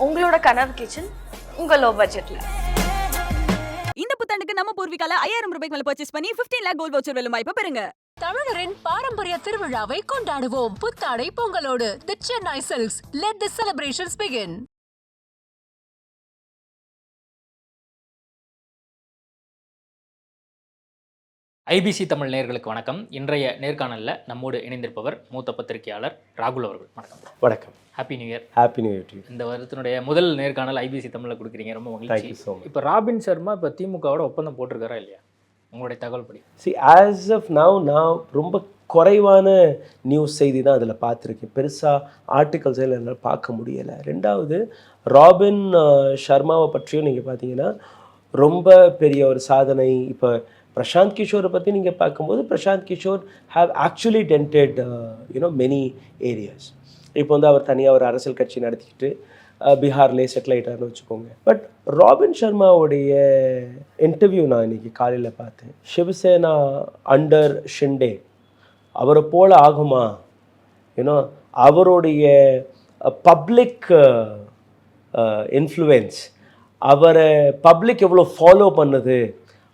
உங்களோட கனவு கிச்சன் உங்க லோ பட்ஜெட்ல. இந்த புத்தாண்டுக்கு நம்ம பூர்விகால 5000 ரூபாய்க்கு மேல பர்ச்சேஸ் பண்ணி 15 lakh கோல்ட் வவுச்சர் வெல்லும் வாய்ப்பு பெறுங்க. தமிழரின் பாரம்பரிய திருவிழாவை கொண்டாடுவோம் புத்தாடை பொங்கலோடு. The Chennai Silks. Let the celebrations begin. IBC Tamil நேயர்களுக்கு வணக்கம். இன்றைய நேர்காணலில் நம்மோடு இணைந்திருப்பவர் மூத்த பத்திரிகையாளர் ராகுல் அவர்கள். வணக்கம். வணக்கம். Happy new year. Happy new year. இந்த வருடத்தினுடைய முதல் நேர்காணல் ஐபிசி தமிழில் கொடுக்குறீங்க, ரொம்ப மகிழ்ச்சி. ஸோ இப்போ ராபின் சர்மா இப்போ திமுகவோட ஒப்பந்தம் போட்டிருக்காரா இல்லையா, உங்களுடைய தகவல் படி? ஆஸ் ஆஃப் நான் ரொம்ப குறைவான நியூஸ் செய்தி தான் அதில் பார்த்துருக்கேன். பெருசாக ஆர்டிகல்ஸ் என்னால் பார்க்க முடியலை. ரெண்டாவது, ராபின் சர்மாவை பற்றியும் நீங்கள் பார்த்தீங்கன்னா ரொம்ப பெரிய ஒரு சாதனை. இப்போ பிரசாந்த் கிஷோரை பற்றி நீங்கள் பார்க்கும்போது Prashant Kishor have actually dented many areas. இப்போ வந்து அவர் தனியாக ஒரு அரசியல் கட்சி நடத்திக்கிட்டு பீகார்லேயே செட்டில் ஆகிட்டார்னு வச்சுக்கோங்க. பட் ராபின் சர்மாவுடைய இன்டர்வியூ நான் இன்றைக்கி காலையில் பார்த்தேன். சிவசேனா அண்டர் ஷிண்டே அவரை போல் ஆகுமா, அவருடைய பப்ளிக் இன்ஃப்ளூயன்ஸ், அவரை பப்ளிக் எவ்வளோ ஃபாலோ பண்ணுது,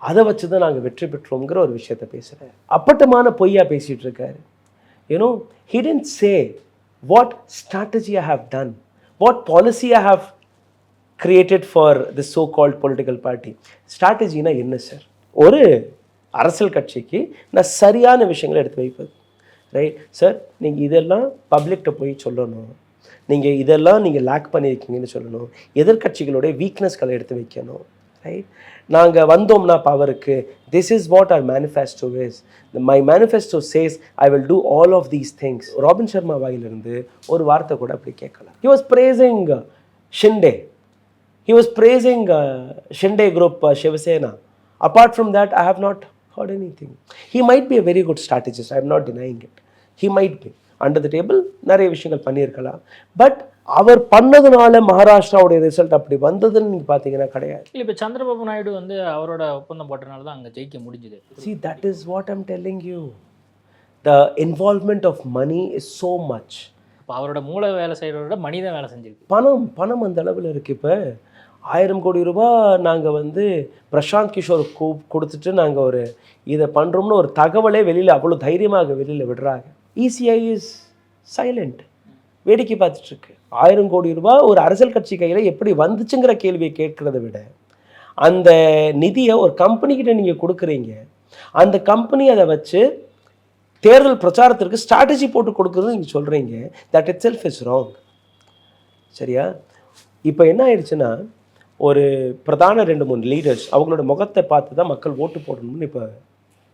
அதை வச்சு தான் நாங்கள் வெற்றி பெற்றோங்கிற ஒரு விஷயத்த பேசுகிறார். அப்பட்டமான பொய்யா பேசிகிட்டு இருக்காரு. he didn't say what strategy I have done, what policy I have created for this so-called political party. ஸ்ட்ராட்டஜினா என்ன சார்? ஒரு அரசியல் கட்சிக்கு நான் சரியான விஷயங்களை எடுத்து வைப்பது. ரைட் சார், நீங்கள் இதெல்லாம் பப்ளிக்கிட்ட போய் சொல்லணும், நீங்கள் இதெல்லாம் நீங்கள் லேக் பண்ணியிருக்கீங்கன்னு சொல்லணும், எதிர்கட்சிகளுடைய வீக்னஸ்களை எடுத்து வைக்கணும். ரைட், நாங்கள் வந்தோம்னா பவருக்கு, திஸ் இஸ் வாட் அவர் manifesto is. My manifesto says I will do all of these things. Robin Sharma வாயிலிருந்து ஒரு வார்த்தை கூட அப்படி கேட்கல. He was praising Shinde, he was praising Shinde group, Shiv Sena. Apart from that I have not heard anything. He might be a very good strategist, I am not denying it. He might be under the table நிறைய விஷயங்கள் பண்ணியிருக்கலாம். But அவர் பண்ணதுனால மகாராஷ்டிராவுடைய result அப்படி வந்ததுன்னு நீங்கள் பார்த்தீங்கன்னா கிடையாது. இல்லை, இப்போ சந்திரபாபு நாயுடு வந்து அவரோட ஒப்பந்தம் போட்டனால தான் அங்கே ஜெயிக்க முடிஞ்சுது. See, that is what I'm telling you. The involvement of money is so much. இப்போ அவரோட மூளை வேலை செய்கிறத மணி தான் வேலை செஞ்சிருக்கு. பணம் அந்த அளவில் இருக்குது. இப்போ 1000 கோடி ரூபாய் நாங்கள் வந்து பிரசாந்த் கிஷோர் கொடுத்துட்டு நாங்கள் ஒரு இதை பண்ணுறோம்னு ஒரு தகவலே வெளியில் அவ்வளோ தைரியமாக வெளியில் விடுறாங்க. இசிஐ இஸ் சைலண்ட், வேடிக்கை பார்த்துட்ருக்கு. 1000 கோடி ரூபாய் ஒரு அரசியல் கட்சி கையில் எப்படி வந்துச்சுங்கிற கேள்வியை கேட்குறத விட, அந்த நிதியை ஒரு கம்பெனிக்கிட்ட நீங்கள் கொடுக்குறீங்க, அந்த கம்பெனி அதை வச்சு தேர்தல் பிரச்சாரத்திற்கு ஸ்ட்ராட்டஜி போட்டு கொடுக்குறது நீங்கள் சொல்கிறீங்க. That it self is wrong. சரியா? இப்போ என்ன ஆயிடுச்சுன்னா, ஒரு பிரதான 2-3 லீடர்ஸ் அவங்களோட முகத்தை பார்த்து தான் மக்கள் ஓட்டு போடணும்னு இப்போ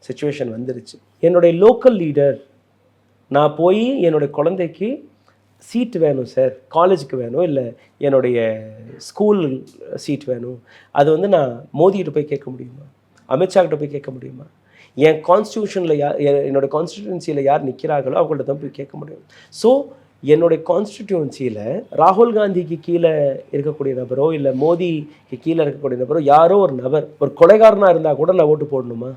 சுச்சுவேஷன் வந்துருச்சு. என்னுடைய லோக்கல் லீடர், நான் போய் என்னுடைய குழந்தைக்கு சீட் வேணும் சார், காலேஜுக்கு வேணும், இல்லை என்னுடைய ஸ்கூல் சீட் வேணும், அது வந்து நான் மோதிக்கிட்ட போய் கேட்க முடியுமா, அமித்ஷாக்கிட்ட போய் கேட்க முடியுமா? என் கான்ஸ்டியூஷனில் என்னோடய கான்ஸ்டியூன்சியில் யார் நிற்கிறார்களோ அவங்கள்ட்ட தான் போய் கேட்க முடியும். ஸோ என்னுடைய கான்ஸ்டிடியூன்சியில் ராகுல் காந்திக்கு கீழே இருக்கக்கூடிய நபரோ இல்லை மோடிக்கு கீழே இருக்கக்கூடிய நபரோ யாரோ ஒரு நபர் ஒரு கொலைகாரனாக இருந்தால் கூட நான் ஓட்டு போடணுமா?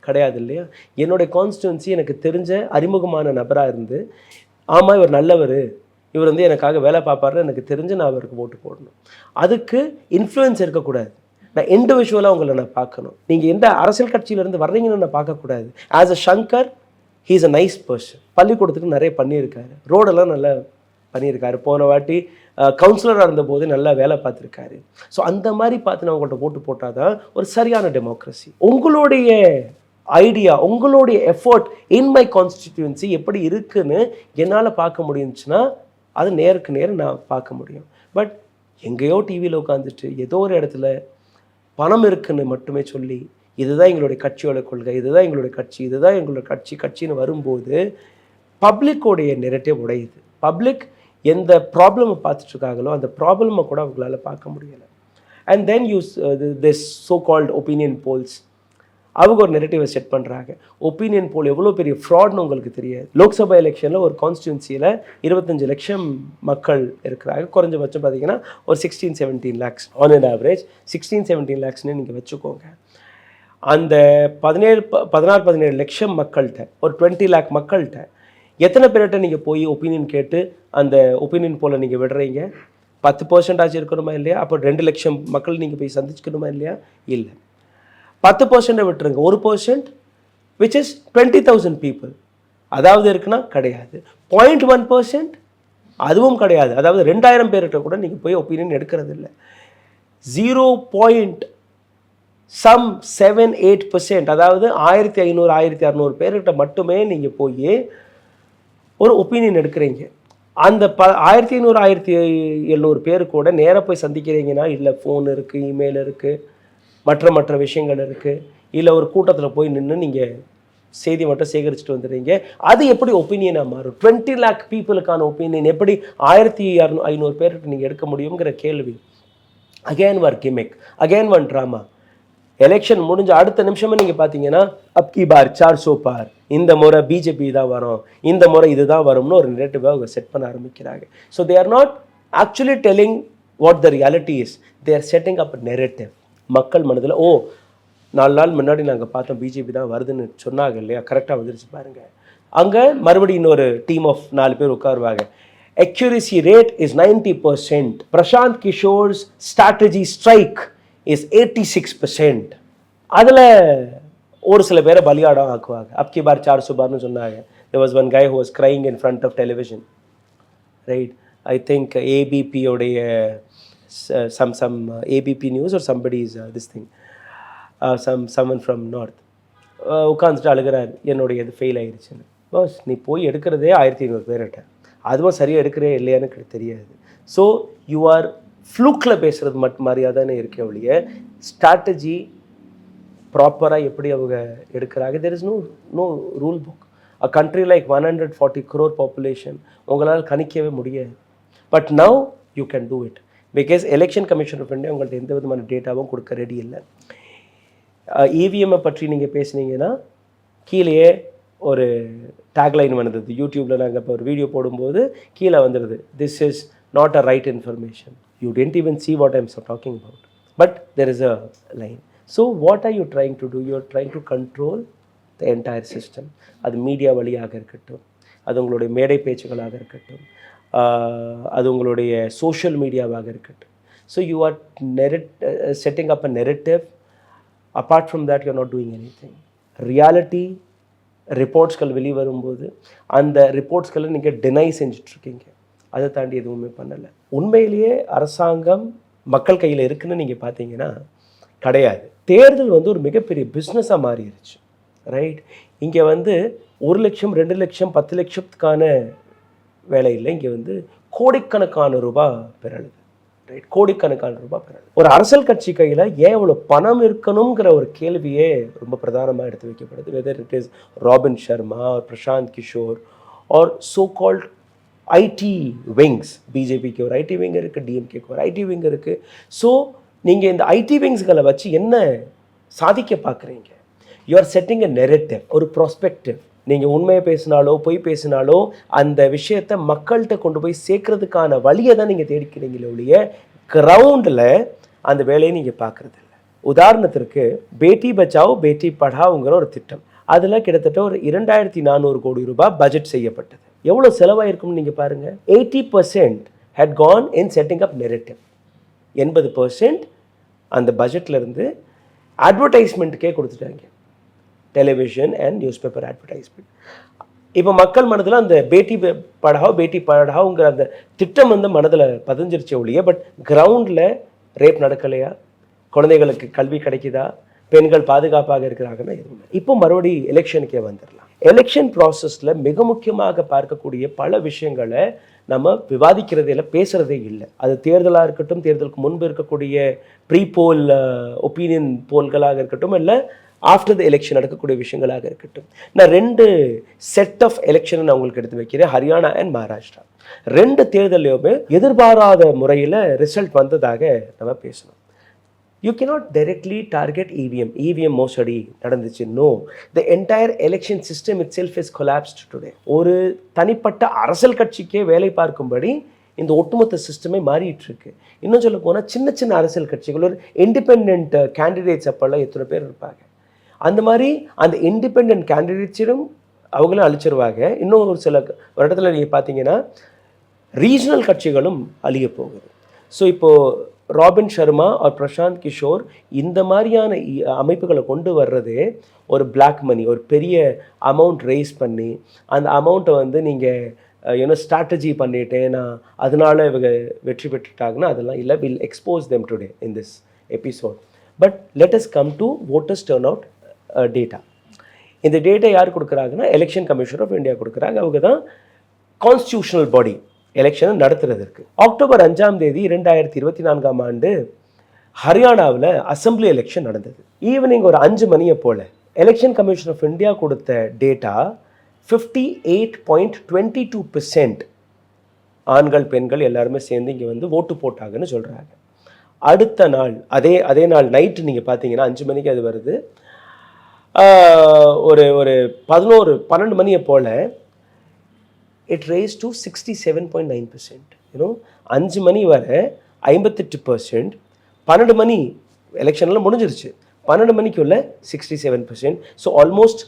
கிடையாது இல்லையா? என்னுடைய கான்ஸ்டிடியூன்சி எனக்கு தெரிஞ்ச அறிமுகமான நபராக இருந்து, ஆமாம் இவர் நல்லவர், இவர் வந்து எனக்காக வேலை பார்ப்பாருன்னு எனக்கு தெரிஞ்சு நான் அவருக்கு ஓட்டு போடணும். அதுக்கு இன்ஃப்ளூயன்ஸ் இருக்கக்கூடாது. நான் இண்டிவிஜுவலாக உங்களை நான் பார்க்கணும். நீங்கள் எந்த அரசியல் கட்சியிலேருந்து வர்றீங்கன்னு நான் பார்க்கக்கூடாது. As a Shankar, he is a nice person. பள்ளிக்கூடத்துக்கு நிறைய பண்ணியிருக்காரு, ரோடெல்லாம் நல்லா பண்ணியிருக்காரு, போன வாட்டி கவுன்சிலராக இருந்தபோது நல்லா வேலை பார்த்துருக்காரு. ஸோ அந்த மாதிரி பார்த்து நான் உங்கள்கிட்ட ஓட்டு போட்டால் தான் ஒரு சரியான டெமோக்ரஸி. உங்களுடைய ஐடியா, உங்களுடைய எஃபர்ட் இன் மை கான்ஸ்டிடியூன்சி எப்படி இருக்குன்னு என்னால் பார்க்க முடிஞ்சுன்னா அது நேருக்கு நேரம் நான் பார்க்க முடியும். பட் எங்கேயோ டிவியில் உட்காந்துட்டு ஏதோ ஒரு இடத்துல பணம் இருக்குன்னு மட்டுமே சொல்லி, இதுதான் எங்களுடைய கட்சியோட கொள்கை, இதுதான் எங்களுடைய கட்சி, இதுதான் எங்களோட கட்சின்னு வரும்போது பப்ளிக்கோடைய நெரேட்டிவ் உடையுது. பப்ளிக் எந்த ப்ராப்ளமை பார்த்துட்ருக்காங்களோ அந்த ப்ராப்ளமை கூட அவங்களால பார்க்க முடியலை. And then use this so called opinion polls, அவங்க ஒரு நெரேட்டிவை செட் பண்ணுறாங்க. ஒப்பீனியன் போல் எவ்வளோ பெரிய ஃப்ராட்னு உங்களுக்கு தெரியாது. லோக்சபா எலெக்ஷனில் ஒரு கான்ஸ்டியூன்சியில் 25 லட்சம் மக்கள் இருக்கிறாங்க. குறைஞ்சபட்சம் பார்த்தீங்கன்னா ஒரு 16-17 lakhs ஆன் அண்ட் ஆவரேஜ். 16-17 lakhsன்னு நீங்கள் வச்சுக்கோங்க. அந்த 16-17 லட்சம் மக்கள்கிட்ட ஒரு 20 lakh மக்கள்கிட்ட எத்தனை பேர்கிட்ட நீங்கள் போய் ஒப்பீனியன் கேட்டு அந்த ஒப்பீனியன் போல் நீங்கள் விடுறீங்க? 10% ஆச்சு இருக்கணுமா இல்லையா? அப்போ 2 லட்சம் மக்கள் நீங்கள் போய் சந்திச்சுக்கணுமா இல்லையா? இல்லை. 10% விட்டுருங்க, 1% which is 20,000 people. அதாவது இருக்குன்னா கிடையாது. 0.1% அதுவும் கிடையாது. அதாவது 2000 பேர்கிட்ட கூட நீங்கள் போய் ஒப்பீனியன் எடுக்கிறது இல்லை. 0.78%, அதாவது 1500 1600 பேர்கிட்ட மட்டுமே நீங்கள் போய் ஒரு ஒப்பீனியன் எடுக்கிறீங்க. அந்த 1500 1700 பேர் கூட நேராக போய் சந்திக்கிறீங்கன்னா, இல்லை ஃபோன் இருக்குது, இமெயில் இருக்குது, மற்ற விஷயங்கள் இருக்குது, இல்லை ஒரு கூட்டத்தில் போய் நின்று நீங்கள் செய்தி மட்டும் சேகரிச்சுட்டு வந்துடுறீங்க. அது எப்படி ஒப்பீனியனாக மாறும்? 20 lakh பீப்புளுக்கான ஒப்பீனியன் எப்படி 1500 பேர்கிட்ட நீங்கள் எடுக்க முடியுங்கிற கேள்வி. Again one gimmick, again one drama. Election முடிஞ்ச அடுத்த நிமிஷமே நீங்கள் பார்த்தீங்கன்னா அப்கி பார் 400 பார், இந்த முறை பிஜேபி தான் வரும், இந்த முறை இதுதான் வரும்னு ஒரு நெரேட்டிவாக அவங்க செட் பண்ண ஆரம்பிக்கிறாங்க. So they are not actually telling what the reality is, they are setting up narrative. மக்கள் மனதில் 4 நாள் முன்னாடி நாங்கள் பார்த்தோம் பிஜேபி தான் வருதுன்னு சொன்னாங்க இல்லையா, கரெக்டாக வந்துருச்சு பாருங்கள். அங்கே மறுபடியும் இன்னொரு டீம் ஆஃப் 4 பேர் உட்காருவாங்க. accuracy rate is 90%. Prashanth Kishor's strategy strike is 86%. அதில் ஒரு சில பேரை பலியாடம் ஆக்குவாங்க. அப்கி பார் 400 பார்னு சொன்னாங்க. there was one guy who was crying in front of television, right? I think ABP உடைய some ABP news or somebody's this thing, someone from north உட்காந்துட்டு அழுகிறார், என்னுடைய இது ஃபெயில் ஆயிடுச்சுன்னு. பாஸ், நீ போய் எடுக்கிறதே 1500 பேர்கிட்ட, அதுவும் சரியாக எடுக்கிறே இல்லையான்னு தெரியாது. ஸோ யூ ஆர் ஃப்ளூக்கில் பேசுகிறது மாதிரியாக தானே இருக்கே ஒழிய ஸ்ட்ராட்டஜி ப்ராப்பராக எப்படி அவங்க எடுக்கிறாங்க. There is no rule book. A country like 140 crore population உங்களால் கணிக்கவே முடியாது. But now you can do it because election commission of India உங்கள்கிட்ட எந்த விதமான டேட்டாவும் கொடுக்க ரெடி இல்லை. இவிஎம்மை பற்றி நீங்கள் பேசுனீங்கன்னா கீழேயே ஒரு டேக்லைன் வந்தது. யூடியூப்பில் நாங்கள் இப்போ ஒரு வீடியோ போடும்போது கீழே வந்துடுது, this is not a right information. You don't even see what I am talking about, but there is a line. So what are you trying to do? You are trying to control the entire system. அது media வழியாக இருக்கட்டும், அது உங்களுடைய மேடை பேச்சுகளாக இருக்கட்டும், அது உங்களுடைய social மீடியாவாக இருக்கட்டும். So you are setting up a narrative. apart from that you are not doing anything. reality ரிப்போர்ட்ஸ்கள் வெளிவரும்போது அந்த ரிப்போர்ட்ஸ்களை நீங்கள் டினை செஞ்சிட்ருக்கீங்க. அதை தாண்டி எதுவுமே பண்ணலை. உண்மையிலேயே அரசாங்கம் மக்கள் கையில் இருக்குன்னு நீங்கள் பார்த்தீங்கன்னா கிடையாது. தேர்தல் ஒரு மிகப்பெரிய பிஸ்னஸாக மாறிடுச்சு, ரைட்? இங்கே 1 லட்சம் 2 லட்சம் 10 லட்சத்துக்கான வேலை இல்லை. இங்கே கோடிக்கணக்கான ரூபாய் பெறலுது, ரைட்? கோடிக்கணக்கான ரூபாய் பெறல். ஒரு அரசியல் கட்சி கையில் ஏன் இவ்வளோ பணம் இருக்கணுங்கிற ஒரு கேள்வியே ரொம்ப பிரதானமாக எடுத்து வைக்கப்படுது. Whether it is Robin Sharma, Prashant Kishor or so called IT wings. பிஜேபிக்கு ஒரு ஐடி விங் இருக்குது, டிஎம்கேக்கு ஒரு ஐடி விங் இருக்குது. ஸோ நீங்கள் இந்த ஐடி விங்ஸ்களை வச்சு என்ன சாதிக்க பார்க்குறீங்க? You are setting a narrative, ஒரு ப்ராஸ்பெக்டிவ். நீங்கள் உண்மையை பேசினாலோ பொய் பேசினாலோ அந்த விஷயத்தை மக்கள்கிட்ட கொண்டு போய் சேர்க்கறதுக்கான வழியை தான் நீங்கள் தேடிக்கிறீங்களே ஒழிய கிரவுண்டில் அந்த வேலையை நீங்கள் பார்க்குறது இல்லை. உதாரணத்திற்கு பேட்டி பச்சாவ் பேட்டி படாவுங்கிற ஒரு திட்டம், அதில் கிட்டத்தட்ட ஒரு 2400 கோடி ரூபாய் பட்ஜெட் செய்யப்பட்டது. எவ்வளோ செலவாயிருக்கும்னு நீங்கள் பாருங்கள். 80% had gone in setting up narrative. 80% அந்த பட்ஜெட்லேருந்து அட்வர்டைஸ்மெண்ட்டுக்கே கொடுத்துட்டாங்க, television and news paper advertisement. இப்போ மக்கள் மனதில் அந்த பேட்டி படாவுங்கிற அந்த திட்டம் மனதில் பதிஞ்சிருச்சே ஒழிய பட் கிரவுண்டில் ரேப் நடக்கலையா, குழந்தைகளுக்கு கல்வி கிடைக்குதா, பெண்கள் பாதுகாப்பாக இருக்கிறாங்கன்னா எதுவுமே. இப்போ மறுபடியும் எலெக்ஷனுக்கே வந்துடலாம். எலெக்ஷன் ப்ராசஸில் மிக முக்கியமாக பார்க்கக்கூடிய பல விஷயங்களை நம்ம விவாதிக்கிறதே இல்லை, பேசுகிறதே இல்லை. அது தேர்தலாக இருக்கட்டும், தேர்தலுக்கு முன்பு இருக்கக்கூடிய ப்ரீ போல் ஒப்பீனியன் போல்களாக இருக்கட்டும், இல்லை ஆஃப்டர் த எலெக்ஷன் நடக்கக்கூடிய விஷயங்களாக இருக்கட்டும். நான் 2 செட் ஆஃப் எலெக்ஷனை நான் உங்களுக்கு எடுத்து வைக்கிறேன், ஹரியானா அண்ட் மகாராஷ்டிரா. 2 தேர்தலையுமே எதிர்பாராத முறையில் ரிசல்ட் வந்ததாக நம்ம பேசணும். You cannot directly target EVM மோசடி நடந்துச்சு. No, the entire election system itself is collapsed today. ஒரு தனிப்பட்ட அரசியல் கட்சிக்கே வேலை பார்க்கும்படி இந்த ஒட்டுமொத்த சிஸ்டமே மாறிட்டு இருக்கு. இன்னும் சொல்ல போனால் சின்ன சின்ன அரசியல் கட்சிகள், ஒரு இண்டிபெண்ட் கேண்டிடேட்ஸ் அப்போல்லாம் எத்தனை பேர் இருப்பாங்க. அந்த மாதிரி அந்த இண்டிபெண்ட் கேண்டிடேட்ஸிலும் அவங்களும் அழிச்சிருவாங்க. இன்னும் ஒரு சில வருடத்தில் நீங்கள் பார்த்தீங்கன்னா ரீஜனல் கட்சிகளும் அழிய போகுது. ஸோ இப்போது ராபின் சர்மா ஆர் பிரசாந்த் கிஷோர் இந்த மாதிரியான அமைப்புகளை கொண்டு வர்றதே ஒரு பிளாக் மணி, ஒரு பெரிய அமௌண்ட் ரைஸ் பண்ணி அந்த அமௌண்ட்டை வந்து நீங்கள் ஸ்ட்ராட்டஜி பண்ணிட்டு நான் அதனால இவங்க வெற்றி பெற்றுட்டாங்கன்னா அதெல்லாம் இல்லை. Will expose them today in this episode. But let us come to voters turnout data. இந்த டேட்டா யார் கொடுக்குறாங்கன்னா எலெக்ஷன் கமிஷன் ஆஃப் இந்தியா கொடுக்குறாங்க. அவங்க தான் கான்ஸ்டியூஷனல் பாடி எலெக்ஷனை நடத்துறதுக்கு. அக்டோபர் 5ஆம் தேதி 2024ஆம் ஆண்டு ஹரியானாவில் அசம்பிளி எலெக்ஷன் நடந்தது. ஈவினிங் ஒரு 5 மணியை போல் எலெக்ஷன் கமிஷன் ஆஃப் இந்தியா கொடுத்த டேட்டா 58.22% ஆண்கள் பெண்கள் எல்லாருமே சேர்ந்து இங்கே வந்து ஓட்டு போட்டாங்கன்னு சொல்கிறாங்க. அடுத்த நாள் அதே நாள் நைட்டு நீங்கள் பார்த்தீங்கன்னா 5 மணிக்கு அது வருது. ஒரு 12 மணியை போல் it raised to 67.9%. 5 மணி வரை 58%, 12 மணி எலெக்ஷன்லாம் முடிஞ்சிருச்சு, 12 மணிக்குள்ள 67%. So almost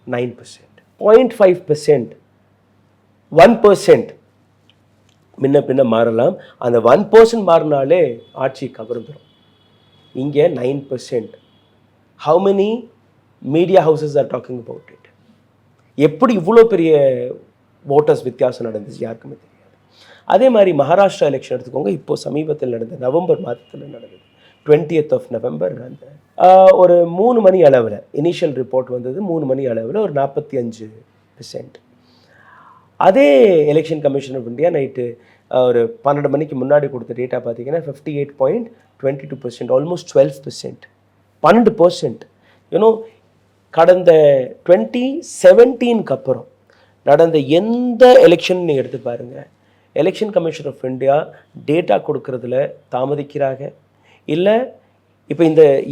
9%. 0.5%, 1% முன்ன பின்ன மாறலாம். அந்த 1% மாறினாலே ஆட்சி கவர்ந்துடும். இங்கே 9%. How many media houses are talking about it? எப்படி இவ்வளோ பெரிய ஓட்டர்ஸ் வித்தியாசம் நடந்துச்சு யாருக்குமே தெரியாது. அதே மாதிரி மகாராஷ்டிரா எலெக்ஷன் எடுத்துக்கோங்க. இப்போது சமீபத்தில் நடந்த நவம்பர் மாதத்தில் நடந்தது, 20th November. அந்த ஒரு 3 மணி அளவில் இனிஷியல் ரிப்போர்ட் வந்தது. 3 மணி அளவில் ஒரு 45%. அதே election commission of India night ஒரு 12 மணிக்கு முன்னாடி கொடுத்த டேட்டா பார்த்தீங்கன்னா 58.22%, ஆல்மோஸ்ட் 12%, 12%. கடந்த 2017க்கு அப்புறம் நடந்த எந்த எலெக்ஷன் நீங்கள் எடுத்து பாருங்கள், election commission of India data கொடுக்கறதுல தாமதிக்கிறாங்க. இல்லை இப்போ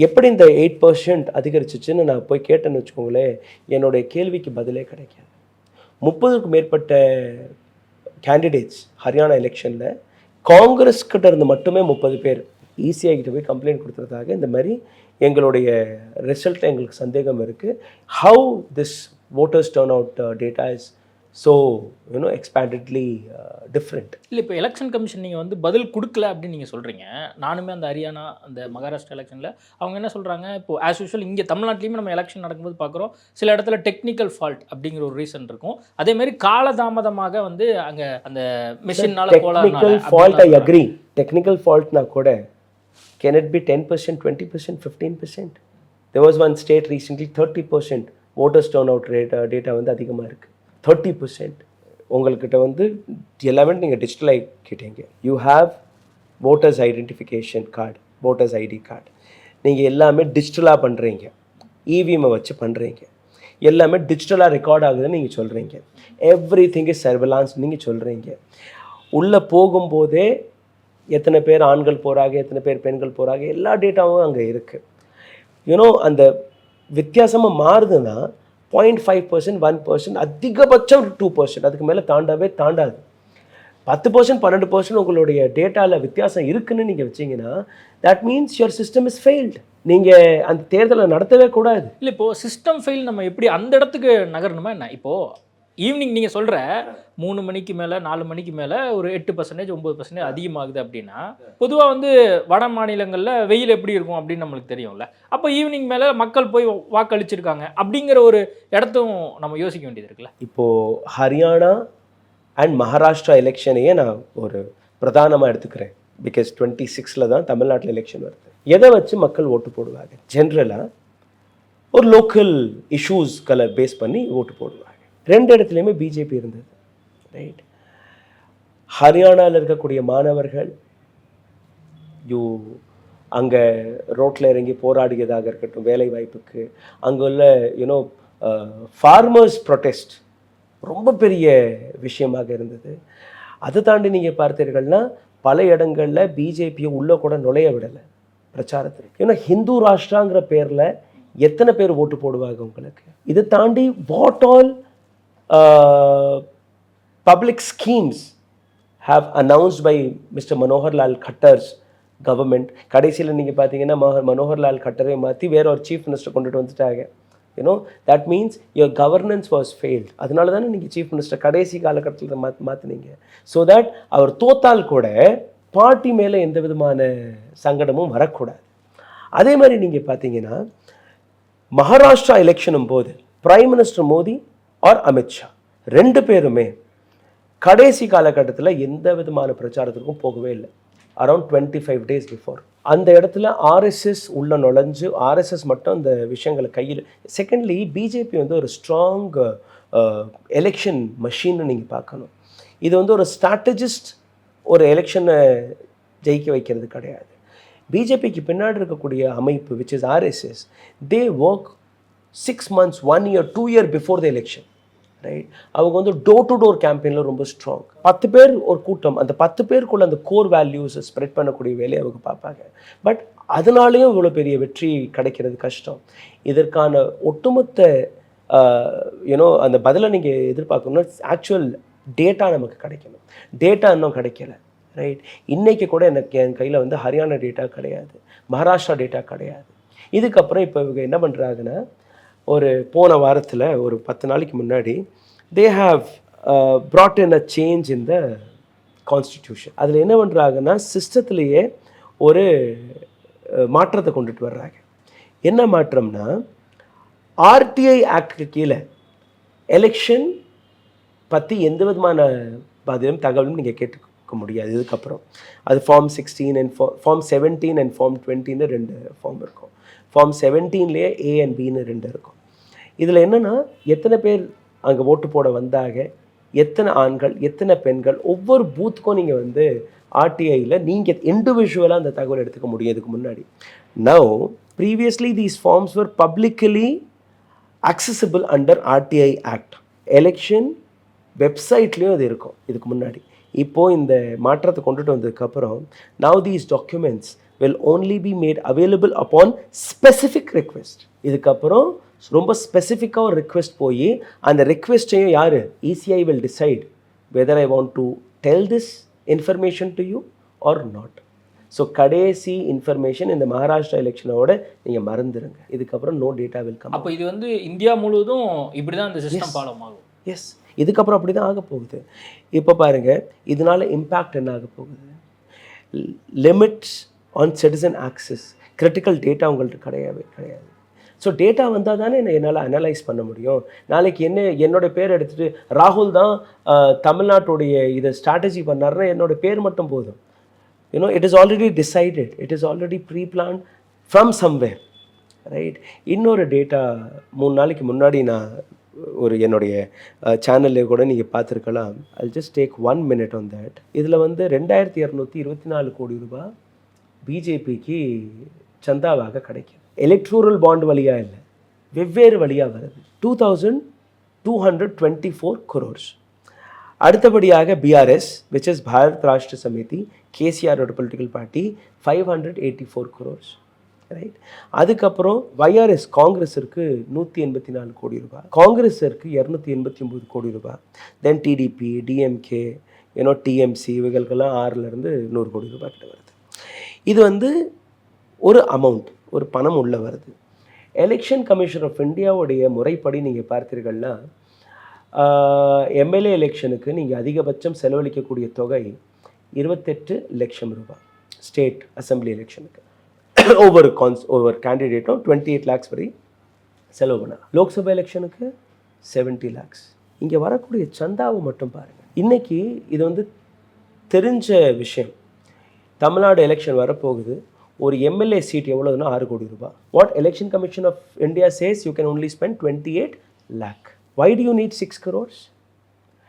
எப்படி இந்த 8% அதிகரிச்சிச்சுன்னு நான் போய் கேட்டேன்னு வச்சுக்கோங்களேன், என்னுடைய கேள்விக்கு பதிலே கிடைக்காது. 30க்கும் மேற்பட்ட கேண்டிடேட்ஸ் ஹரியானா எலெக்ஷனில் காங்கிரஸ் கிட்ட இருந்து மட்டுமே 30 பேர் ஈஸியாக கிட்ட போய் கம்ப்ளைண்ட் கொடுத்துறதாக இந்த மாதிரி எங்களுடைய ரிசல்ட்டில் எங்களுக்கு சந்தேகம் இருக்குது. How this voters turnout data is so expandedly different. இல்லை இப்போ எலெக்ஷன் கமிஷன் நீங்கள் வந்து பதில் கொடுக்கல அப்படின்னு நீங்கள் சொல்கிறீங்க. நானுமே அந்த ஹரியானா அந்த மகாராஷ்டிரா எலெக்ஷனில் அவங்க என்ன சொல்கிறாங்க, இப்போ ஆஸ் யூஷுவல் இங்கே தமிழ்நாட்டிலையுமே நம்ம எலெக்ஷன் நடக்கும்போது பார்க்குறோம் சில இடத்துல டெக்னிக்கல் ஃபால்ட் அப்படிங்கிற ஒரு ரீசன் இருக்கும். அதே மாதிரி காலதாமதமாக வந்து அங்கே அந்த மிஷினால் technical fault I agree. Technical ஃபால்ட்னா கூட can it be 10%, 20%, 15%? There was one state recently 30% voters turnout rate data வந்து அதிகமாக இருக்குது. 30%. உங்கள்கிட்ட வந்து எல்லாமே நீங்கள் டிஜிட்டல் ஆகிக்கிட்டீங்க. You have voters identification card, voters ID card. நீங்கள் எல்லாமே டிஜிட்டலாக பண்ணுறீங்க, இவிஎம்மை வச்சு பண்ணுறீங்க, எல்லாமே டிஜிட்டலாக ரெக்கார்ட் ஆகுதுன்னு நீங்கள் சொல்கிறீங்க. எவ்ரி திங் இஸ் சர்வலான்ஸ் நீங்கள் சொல்கிறீங்க. உள்ளே போகும்போதே எத்தனை பேர் ஆண்கள் போகிறாங்க, எத்தனை பேர் பெண்கள் போகிறாங்க, எல்லா டேட்டாவும் அங்கே இருக்குது. அந்த வித்தியாசமாக மாறுதுன்னா 0.5%, 1%, அதிகபட்சம் 2%, அதுக்கு மேலே தாண்டாது. 10%, 12% உங்களுடைய டேட்டாவில் வித்தியாசம் இருக்குன்னு நீங்கள் வச்சிங்கன்னா that means your system is failed. நீங்கள் அந்த தேர்தலை நடத்தவே கூடாது. இல்லை இப்போது சிஸ்டம் ஃபெயில் நம்ம எப்படி அந்த இடத்துக்கு நகரணுமா என்ன? இப்போது ஈவினிங் நீங்கள் சொல்கிற 3 மணிக்கு மேலே 4 மணிக்கு மேலே ஒரு 8%, 9% அதிகமாகுது அப்படின்னா பொதுவாக வந்து வட மாநிலங்களில் வெயில் எப்படி இருக்கும் அப்படின்னு நம்மளுக்கு தெரியும்ல. அப்போ ஈவினிங் மேலே மக்கள் போய் வாக்களிச்சிருக்காங்க அப்படிங்கிற ஒரு இடத்தும் நம்ம யோசிக்க வேண்டியது இருக்குல்ல. இப்போது ஹரியானா அண்ட் மகாராஷ்டிரா எலெக்ஷனையே நான் ஒரு பிரதானமாக எடுத்துக்கிறேன். பிகாஸ் 26ல் தான் தமிழ்நாட்டில் எலெக்ஷன் வருது. எதை வச்சு மக்கள் ஓட்டு போடுவாங்க? ஜென்ரலாக ஒரு லோக்கல் இஷ்யூஸ்களை பேஸ் பண்ணி ஓட்டு போடுவாங்க. 2 இடத்துலையுமே பிஜேபி இருந்தது, ரைட்? ஹரியானாவில் இருக்கக்கூடிய மாணவர்கள் அங்கே ரோட்டில் இறங்கி போராடியதாக இருக்கட்டும், வேலை வாய்ப்புக்கு, அங்கே உள்ள ஃபார்மர்ஸ் ப்ரொட்டெஸ்ட் ரொம்ப பெரிய விஷயமாக இருந்தது. அதை தாண்டி நீங்கள் பார்த்தீர்கள்னா பல இடங்களில் பிஜேபியை உள்ளே கூட நுழைய விடலை பிரச்சாரத்துக்கு. ஹிந்து ராஷ்டிராங்கிற பேரில் எத்தனை பேர் ஓட்டு போடுவாங்க உங்களுக்கு? இதை தாண்டி what all public schemes have announced by Mr. Manohar Lal Khattar's government. கடைசியில் நீங்கள் பார்த்தீங்கன்னா மனோகர் லால் கட்டரை மாற்றி வேற ஒரு சீஃப் மினிஸ்டர் கொண்டுட்டு வந்துட்டாங்க. that means your governance was failed. அதனால தானே நீங்கள் சீஃப் மினிஸ்டர் கடைசி காலகட்டத்தில் மாற்றினீங்க. ஸோ தட் அவர் தோத்தால் கூட பார்ட்டி மேலே எந்த விதமான சங்கடமும் வரக்கூடாது. அதே மாதிரி நீங்கள் பார்த்தீங்கன்னா மகாராஷ்டிரா எலெக்ஷனும் போது prime minister Modi or Amit Shah 2 பேருமே கடைசி காலகட்டத்தில் எந்த விதமான பிரச்சாரத்திற்கும் போகவே இல்லை. அரௌண்ட் 25 days பிஃபோர் அந்த இடத்துல ஆர்எஸ்எஸ் உள்ள நுழைஞ்சு ஆர்எஸ்எஸ் மட்டும் இந்த விஷயங்களை கையில். செகண்ட்லி பிஜேபி வந்து ஒரு ஸ்ட்ராங் எலெக்ஷன் மெஷின்னு நீங்கள் பார்க்கணும். இது வந்து ஒரு ஸ்ட்ராட்டஜிஸ்ட் ஒரு எலெக்ஷனை ஜெயிக்க வைக்கிறது கிடையாது. பிஜேபிக்கு பின்னாடி இருக்கக்கூடிய அமைப்பு which is RSS, they work 6 months 1 year 2 year before the election, right? அவங்க வந்து டோர் டு டோர் கேம்பெயினில் ரொம்ப ஸ்ட்ராங். 10 பேர் ஒரு கூட்டம், அந்த 10 பேருக்குள்ள அந்த கோர் வேல்யூஸை ஸ்ப்ரெட் பண்ணக்கூடிய வேலையை அவங்க பார்ப்பாங்க. பட் அதனாலேயும் இவ்வளோ பெரிய வெற்றி கிடைக்கிறது கஷ்டம். இதற்கான ஒட்டுமொத்த அந்த பதிலை நீங்கள் எதிர்பார்க்கணும்னா ஆக்சுவல் டேட்டா நமக்கு கிடைக்கணும். டேட்டா இன்னும் கிடைக்கல, ரைட்? இன்றைக்கி கூட எனக்கு என் கையில் வந்து ஹரியானா டேட்டா கிடையாது, மகாராஷ்டிரா டேட்டா கிடையாது. இதுக்கப்புறம் இப்போ இவங்க என்ன பண்ணுறாங்கன்னா, ஒரு போன வாரத்தில் ஒரு 10 நாளைக்கு முன்னாடி they have brought in a change in the constitution. அதில் என்ன பண்ணுறாங்கன்னா, சிஸ்டத்துலேயே ஒரு மாற்றத்தை கொண்டுட்டு வர்றாங்க. என்ன மாற்றம்னா, ஆர்டிஐ ஆக்டுக்கு கீழே எலெக்ஷன் பற்றி எந்த விதமான பதிலும் தகவலும் நீங்கள் கேட்டுக்க முடியாது இதுக்கப்புறம். அது form 16 and form 17 and form 20ன்னு 2 ஃபார்ம் இருக்கும். ஃபார்ம் 17லேயே A and Bன்னு 2 இருக்கும். இதில் என்னென்னா, எத்தனை பேர் அங்கே ஓட்டு போட வந்தாங்க, எத்தனை ஆண்கள் எத்தனை பெண்கள், ஒவ்வொரு பூத்துக்கும் நீங்கள் வந்து ஆர்டிஐயில் நீங்கள் இண்டிவிஜுவலாக அந்த தகவல் எடுத்துக்க முடியும். இதுக்கு முன்னாடி now previously these forms were publicly accessible under RTI Act. Election வெப்சைட்லேயும் அது இருக்கும் இதுக்கு முன்னாடி. இப்போது இந்த மாற்றத்தை கொண்டுட்டு வந்ததுக்கப்புறம் now these documents will only be made available upon specific request. இதுக்கப்புறம் ரொம்ப ஸ்பெசிஃபிக்காக ஒரு ரிக்வெஸ்ட் போய் அந்த ரிக்வெஸ்ட்டையும் யார், ECI will decide whether I want to tell this information to you or not. So கடைசி இன்ஃபர்மேஷன் இந்த மகாராஷ்டிரா எலெக்ஷனோட நீங்கள் மறந்துடுங்க. இதுக்கப்புறம் நோ டேட்டா வில் கம். அப்போ இது வந்து இந்தியா முழுவதும் இப்படி தான் இந்த சிஸ்டம் ஃபாலோ ஆகும். எஸ், இதுக்கப்புறம் அப்படி தான் ஆக போகுது. இப்போ பாருங்கள், இதனால இம்பேக்ட் என்ன ஆக போகுது? Limits on citizen access, critical data உங்கள்கிட்ட கிடையாது. ஸோ டேட்டா வந்தால் தானே என்னால் அனலைஸ் பண்ண முடியும். நாளைக்கு என்னோட பேர் எடுத்துகிட்டு ராகுல் தான் தமிழ்நாட்டுடைய இதை ஸ்ட்ராட்டஜி பண்ணாருன்னா என்னோட பேர் மட்டும் போதும். It is already decided, it is already pre-planned from somewhere, right? இன்னொரு டேட்டா 3 நாளைக்கு முன்னாடி நான் ஒரு என்னுடைய சேனல்லே கூட நீங்கள் பார்த்துருக்கலாம். I'll just take 1 minute on that. இதில் வந்து 2224 கோடி ரூபாய் பிஜேபிக்கு சந்தாவாக கிடைக்கும். எலக்ட்ரூரல் பாண்ட் வழியாக இல்லை, வெவ்வேறு வழியாக வருது. 2224 crores. அடுத்தபடியாக BRS which is Bharat Rashtra Samithi, கேசிஆரோட பொலிட்டிக்கல் பார்ட்டி, 584 crores, ரைட்? அதுக்கப்புறம் YRS காங்கிரஸிற்கு 184 கோடி ரூபாய், காங்கிரஸிற்கு 289 கோடி ரூபாய், தென் டிடிபி, டிஎம்கே, டிஎம்சி இவைகளுக்கெல்லாம் 6லேருந்து 100 கோடி ரூபாய் கிட்ட வருது. இது வந்து ஒரு அமௌண்ட், ஒரு பணம் உள்ள வருது. எலெக்ஷன் கமிஷன் ஆஃப் இந்தியாவுடைய முறைப்படி நீங்கள் பார்த்தீர்கள்னா, எம்எல்ஏ எலெக்ஷனுக்கு நீங்கள் அதிகபட்சம் செலவழிக்கக்கூடிய தொகை 28 லட்சம் ரூபாய். ஸ்டேட் அசம்பிளி எலெக்ஷனுக்கு ஒவ்வொரு கேண்டிடேட்டும் 28 lakhs வரை செலவு பண்ணலாம். லோக்சபா எலெக்ஷனுக்கு 70 lakhs. இங்கே வரக்கூடிய சந்தாவை மட்டும் பாருங்கள். இன்றைக்கி இது வந்து தெரிஞ்ச விஷயம். தமிழ்நாடு எலெக்ஷன் வரப்போகுது. ஒரு எம்எல்ஏ சீட் எவ்வளோதுன்னா 6 கோடி ரூபாய். What election commission of India says you can only spend 28 lakh. Why do you need 6 crores?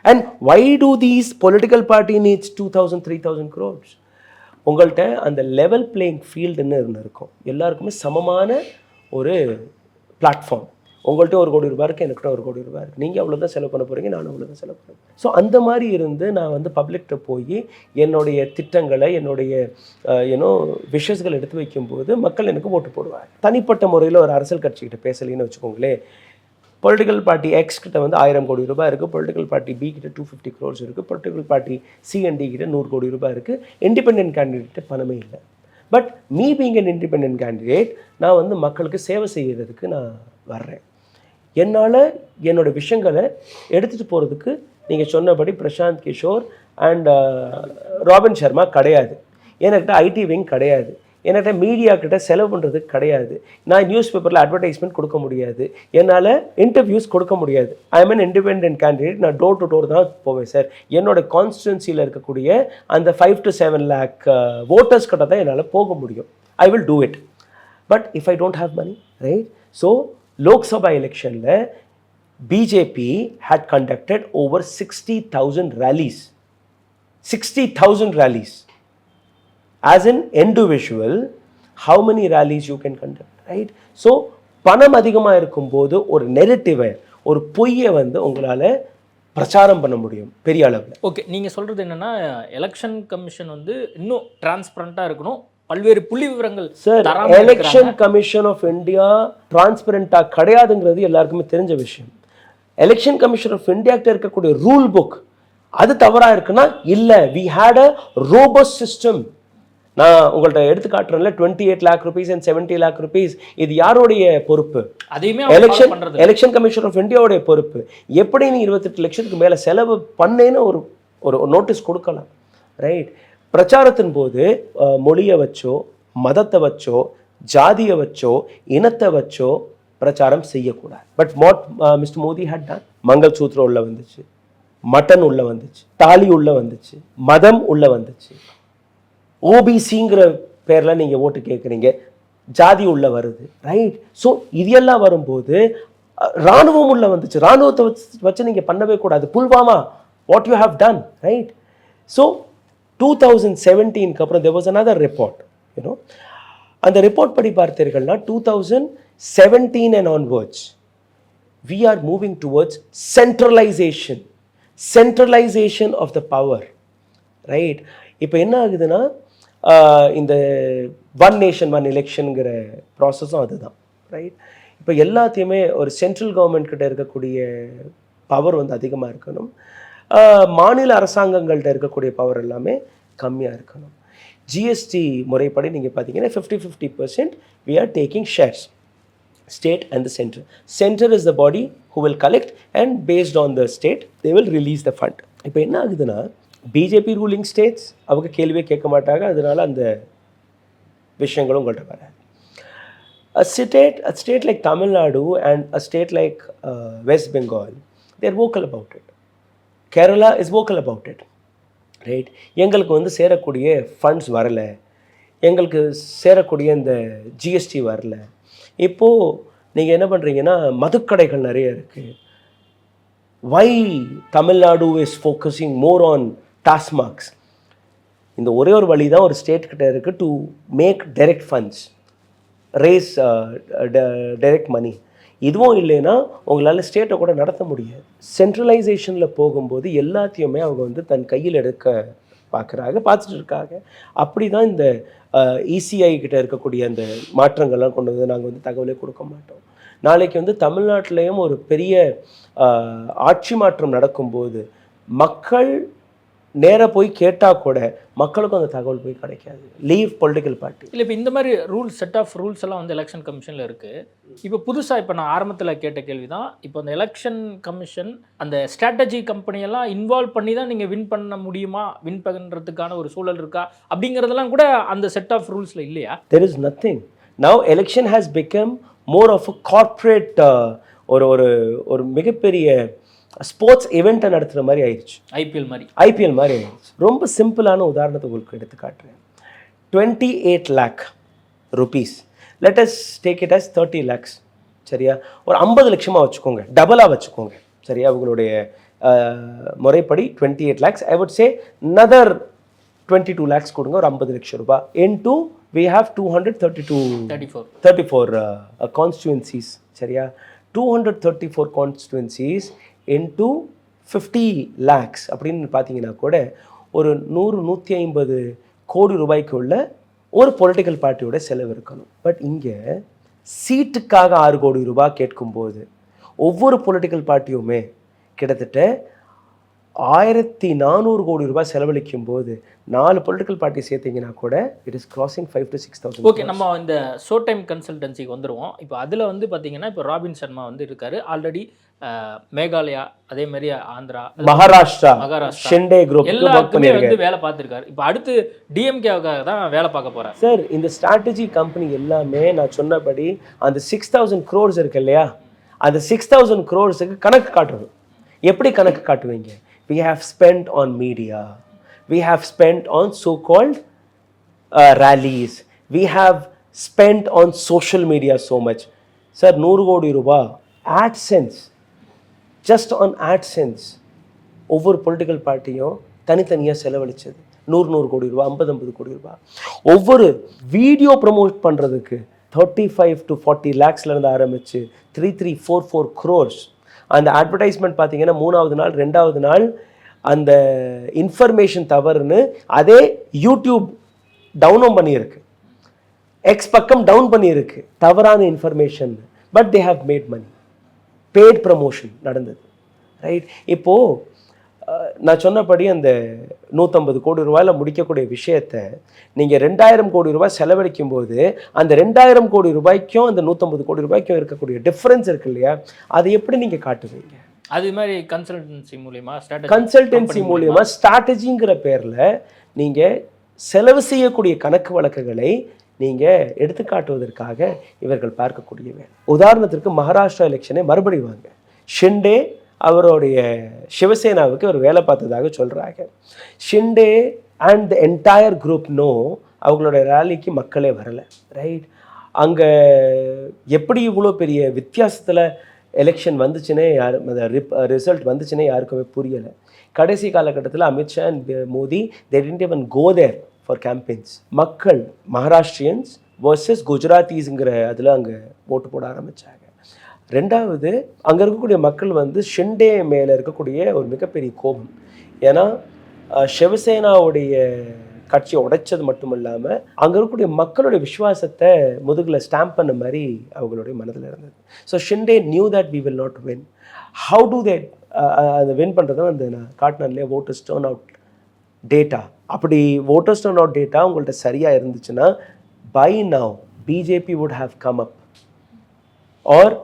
And why do these political party needs 2,000, 3,000 crores? உங்கள்கிட்ட அந்த லெவல் பிளேயிங் ஃபீல்டுன்னு இருக்கும். எல்லாருக்குமே சமமான ஒரு பிளாட்ஃபார்ம். உங்கள்கிட்ட 1 கோடி ரூபாய் இருக்குது, எனக்கிட்ட 1 கோடி ரூபாய் இருக்குது. நீங்கள் அவ்வளோதான் செலவு பண்ண போகிறீங்க, நானும் அவ்வளோதான் செலவு பண்ணுறேன். ஸோ அந்த மாதிரி இருந்து நான் வந்து பப்ளிக்கிட்ட போய் என்னுடைய திட்டங்களை, என்னுடைய விஷஸ்களை எடுத்து வைக்கும்போது மக்கள் எனக்கு ஓட்டு போடுவாங்க. தனிப்பட்ட முறையில் ஒரு அரசியல் கட்சிக்கிட்ட பேசலின்னு வச்சுக்கோங்களேன், பொலிட்டிக்கல் பார்ட்டி எக்ஸ் கிட்ட வந்து 1000 கோடி ரூபாய் இருக்குது, பொலிட்டிக்கல் பார்ட்டி பி கிட்ட 250 crores இருக்குது, பொலிட்டிக்கல் பார்ட்டி சிஎன்டி கிட்ட 100 கோடி ரூபாய் இருக்குது. இண்டிபெண்டன்ட் கேண்டிடேட்டு பணமே இல்லை. But me being an independent candidate, நான் வந்து மக்களுக்கு சேவை செய்கிறதுக்கு நான் வர்றேன். என்னால் என்னோடய விஷயங்களை எடுத்துகிட்டு போகிறதுக்கு நீங்கள் சொன்னபடி பிரசாந்த் கிஷோர் அண்ட் ராபின் சர்மா கிடையாது. என்கிட்ட ஐடி விங் கிடையாது, என்கிட்ட மீடியா கிட்ட செலவு பண்ணுறதுக்கு கிடையாது, நான் நியூஸ் பேப்பரில் அட்வர்டைஸ்மெண்ட் கொடுக்க முடியாது, என்னால் இன்டர்வியூஸ் கொடுக்க முடியாது. I am an independent candidate, நான் டோர் டு டோர் தான் போவேன் சார். என்னோட கான்ஸ்டிடுவன்சியில் இருக்கக்கூடிய அந்த 5 to 7 lakh voters கிட்ட தான் என்னால் போக முடியும். I will do it. But if I don't have money, right? So Lok Sabha எலெக்ஷனில் BJP had conducted over 60,000 rallies. 60,000 rallies. As an individual, how many rallies you can conduct, right? So பணம் அதிகமாக இருக்கும்போது ஒரு நெரட்டிவை, ஒரு பொய்யை வந்து உங்களால் பிரச்சாரம் பண்ண முடியும் பெரிய அளவில். ஓகே, நீங்கள் சொல்கிறது என்னென்னா எலெக்ஷன் கமிஷன் வந்து இன்னும் டிரான்ஸ்பரண்ட்டாக இருக்கணும், பல்வேறு புள்ளி விவரங்கள். Sir, election commission of India டிரான்ஸ்பரண்ட்டாக கிடையாதுங்கிறது எல்லாருக்குமே தெரிஞ்ச விஷயம். எலெக்ஷன் கமிஷன் ஆஃப் இந்தியாக்கிட்ட இருக்கக்கூடிய ரூல் புக் அது தவறாக இருக்குன்னா இல்லை. We had a robust system. நான் உங்கள்கிட்ட எடுத்து காட்டுறேன்ல, 28 lakh rupees and 70 lakh rupees. இது யாருடைய பொறுப்பு? அதையுமே எலெக்ஷன் கமிஷன் ஆஃப் இந்தியாவுடைய பொறுப்பு. எப்படி நீ 28 லட்சத்துக்கு மேலே செலவு பண்ணேன்னு ஒரு நோட்டீஸ் கொடுக்கலாம், ரைட்? பிரச்சாரத்தின் போது மொழியை வச்சோ, மதத்தை வச்சோ, ஜாதியை வச்சோ, இனத்தை வச்சோ பிரச்சாரம் செய்யக்கூடாது. But what mister Modi had done? Mangal sutra உள்ள வந்துச்சு, மட்டன் உள்ள வந்துச்சு, தாலி உள்ள வந்துச்சு, மதம் உள்ள வந்துச்சு, ஓபிசிங்கிற பேரில் நீங்கள் ஓட்டு கேட்குறீங்க, ஜாதி உள்ள வருது, ரைட்? ஸோ இதெல்லாம் வரும்போது இராணுவம் உள்ள வந்துச்சு. இராணுவத்தை வச்சு நீங்கள் பண்ணவே கூடாது. Pulwama, what you have done, right? So 2017 அப்புறம் there was another report, அந்த ரிப்போர்ட் படி பார்த்தீர்கள்னா 2017 and onwards we are moving towards centralization of the power, right? இப்போ என்ன ஆகுதுன்னா இந்த ஒன் நேஷன் ஒன் எலெக்ஷனுங்கிற ப்ராசஸும் அதுதான், ரைட்? இப்போ எல்லாத்தையுமே ஒரு சென்ட்ரல் கவர்மெண்ட் கிட்ட இருக்கக்கூடிய பவர் வந்து அதிகமாக இருக்கணும், மாநில அரசாங்கங்கள்கிட்ட இருக்கக்கூடிய பவர் எல்லாமே கம்மியாக இருக்கணும். ஜிஎஸ்டி முறைப்படி நீங்கள் பார்த்தீங்கன்னா 50-50% we are taking shares, state and the center. Center is the body who will collect and based on the state they will release the fund. இப்போ என்ன ஆகுதுன்னா பிஜேபி ரூலிங் ஸ்டேட்ஸ் அவங்க கேள்வியே கேட்க மாட்டாங்க, அதனால அந்த விஷயங்களும் உங்கள்கிட்ட வராது. A state like Tamil Nadu and a state like West Bengal, they are vocal about it. Kerala is vocal about it, right? எங்களுக்கு வந்து சேரக்கூடிய ஃபண்ட்ஸ் வரலை, எங்களுக்கு சேரக்கூடிய இந்த ஜிஎஸ்டி வரல. இப்போது நீங்கள் என்ன பண்ணுறீங்கன்னா மதுக்கடைகள் நிறைய இருக்குது. Why Tamil Nadu is focusing more on டாஸ்மாக்ஸ்? இந்த ஒரே ஒரு வழி தான் ஒரு ஸ்டேட் கிட்ட இருக்குது, to make direct funds, raise direct money. இதுவும் இல்லைன்னா உங்களால் ஸ்டேட்டை கூட நடத்த முடியாது. சென்ட்ரலைசேஷனில் போகும்போது எல்லாத்தையுமே அவங்க வந்து தன் கையில் எடுக்க பார்த்துட்டு இருக்காங்க. அப்படி தான் இந்த இசிஐ கிட்ட இருக்கக்கூடிய அந்த மாற்றங்கள்லாம் கொண்டு வந்து நாங்கள் வந்து தகவலே கொடுக்க மாட்டோம். நாளைக்கு வந்து தமிழ்நாட்டிலையும் ஒரு பெரிய ஆட்சி மாற்றம் நடக்கும்போது மக்கள் நேராக போய் கேட்டால் கூட மக்களுக்கும் அந்த தகவல் போய் கிடைக்காது. Leave political party. இல்லை, இப்போ இந்த மாதிரி ரூல்ஸ், செட் ஆஃப் ரூல்ஸ் எல்லாம் வந்து எலெக்ஷன் கமிஷனில் இருக்குது. இப்போ புதுசாக இப்போ நான் ஆரம்பத்தில் கேட்ட கேள்வி தான், இப்போ அந்த எலெக்ஷன் கமிஷன் அந்த ஸ்ட்ராட்டஜி கம்பெனியெல்லாம் இன்வால்வ் பண்ணி தான் நீங்கள் வின் பண்ண முடியுமா, வின் பண்ணுறதுக்கான ஒரு சூழல் இருக்கா அப்படிங்கிறதெல்லாம் கூட அந்த செட் ஆஃப் ரூல்ஸில் இல்லையா? There is nothing. Now election has become more of a corporate, ஒரு மிகப்பெரிய ஸ்போர்ட்ஸ் ஈவெண்ட்டை நடத்துகிற மாதிரி ஆயிடுச்சு. ஐபிஎல் மாதிரி ஆயிடுச்சு. ரொம்ப சிம்பிளான உதாரணத்தை உங்களுக்கு எடுத்து காட்டுறேன். 28 lakh rupees, let us take it as 30 lakhs, சரியா? ஒரு 50 லட்சமாக வச்சுக்கோங்க, டபுளாக வச்சுக்கோங்க, சரியா? உங்களுடைய முறைப்படி 28 lakhs. I would say another 22 lakhs கொடுங்க, ஒரு 50 லட்சம் ரூபாய். into we have 234 constituencies, சரியா? 234 constituencies into 50 lakhs அப்படின்னு பார்த்தீங்கன்னா கூட ஒரு 100-150 கோடி ரூபாய்க்குள்ள ஒரு பொலிட்டிக்கல் பார்ட்டியோட செலவு இருக்கணும். பட் இங்கே சீட்டுக்காக 6 கோடி ரூபாய் கேட்கும்போது ஒவ்வொரு பொலிட்டிக்கல் பார்ட்டியுமே கிட்டத்தட்ட 1400 கோடி ரூபாய் செலவழிக்கும் போது 4 பொலிட்டிக்கல் பார்ட்டி சேர்த்தீங்கன்னா கூட it is crossing 5,000 to 6,000. Okay, நம்ம இந்த ஷோ டைம் கன்சல்டன்சிக்கு வந்துடுவோம். இப்போ அதில் வந்து பார்த்தீங்கன்னா இப்போ ராபின் சர்மா வந்து இருக்காரு ஆல்ரெடி. மேகாலயா, அதே மாதிரி ஆந்திரா, மகாராஷ்டிரா, மகாராஷ்டிரா, ஷெண்டே குரூப் எல்லாத்துக்குமே வந்து வேலை பார்த்துருக்காரு. இப்போ அடுத்து டிஎம்கேவுக்காக தான் வேலை பார்க்க போறாரு. சார். இந்த ஸ்ட்ராட்டஜி கம்பெனி எல்லாமே நான் சொன்னபடி அந்த 6,000 crores இருக்கு இல்லையா, அந்த 6,000 crores-க்கு கணக்கு காட்டுறது. எப்படி கணக்கு காட்டுவீங்க? We have spent on media, we have spent on so-called rallies, we have spent on social media so much. Sir, 100 கோடி ரூபாய் AdSense, just on AdSense ஒவ்வொரு பொலிட்டிக்கல் பார்ட்டியும் தனித்தனியாக செலவழிச்சது 100 கோடி ரூபாய், 50 கோடி ரூபாய். ஒவ்வொரு வீடியோ ப்ரமோட் பண்ணுறதுக்கு 35 to 40 lakhsலேருந்து ஆரம்பித்து 3,344 crores. அந்த அட்வர்டைஸ்மெண்ட் பார்த்தீங்கன்னா 3வது நாள் 2வது நாள் அந்த இன்ஃபர்மேஷன் தவறுன்னு அதே யூடியூப் டவுனும் பண்ணியிருக்கு, எக்ஸ் பக்கம் டவுன் பண்ணியிருக்கு, தவறான information. But they have made money. Paid promotion நடந்தது, ரைட்? இப்போது நான் சொன்னபடி அந்த 150 கோடி ரூபாயில் முடிக்கக்கூடிய விஷயத்தை நீங்கள் 2,000 கோடி ரூபாய் செலவழிக்கும் போது அந்த 2,000 கோடி ரூபாய்க்கும் அந்த 150 கோடி ரூபாய்க்கும் இருக்கக்கூடிய டிஃப்ரென்ஸ் இருக்கு இல்லையா, அதை எப்படி நீங்கள் காட்டுவீங்க? அது மாதிரி கன்சல்டன்சி மூலியமா ஸ்ட்ராட்டஜிங்கிற பேரில் நீங்கள் செலவு செய்யக்கூடிய கணக்கு வழக்குகளை நீங்கள் எடுத்துக்காட்டுவதற்காக இவர்கள் பார்க்கக்கூடிய வேலை. உதாரணத்திற்கு மகாராஷ்டிரா எலெக்ஷனை மறுபடி வாங்க. ஷிண்டே அவருடைய சிவசேனாவுக்கு அவர் வேலை பார்த்ததாக சொல்கிறாங்க. Shinde and the entire group அவங்களோட ரேலிக்கு மக்களே வரலை, ரைட்? அங்கே எப்படி இவ்வளோ பெரிய வித்தியாசத்தில் எலெக்ஷன் வந்துச்சுன்னே ரிசல்ட் வந்துச்சுன்னே யாருக்குமே புரியலை. கடைசி காலகட்டத்தில் Amit Shah and Modi they didn't even go there for campaigns. மக்கள் மகாராஷ்டிரியன்ஸ் வர்சஸ் குஜராத்திஸுங்கிற அதில் அங்கே ஓட்டு போட ஆரம்பித்தாங்க. ரெண்டாவது, அங்கே இருக்கக்கூடிய மக்கள் வந்து ஷிண்டே மேலே இருக்கக்கூடிய ஒரு மிகப்பெரிய கோபம். ஏன்னா சிவசேனாவுடைய கட்சியை உடைச்சது மட்டும் இல்லாமல் அங்கே இருக்கக்கூடிய மக்களுடைய விசுவாசத்தை முதுகில் ஸ்டாம்ப் பண்ண மாதிரி அவங்களுடைய மனதில் இருந்தது. So Shinde knew that we will not win. How do they அதை வின் பண்ணுறதும் அந்த நான் காட்டினேன் வோட்டர்ஸ் டர்ன் அவுட் டேட்டா. அப்படி வோட்டர்ஸ் டர்ன் அவுட் டேட்டா உங்கள்கிட்ட சரியாக இருந்துச்சுன்னா by now BJP would have come up or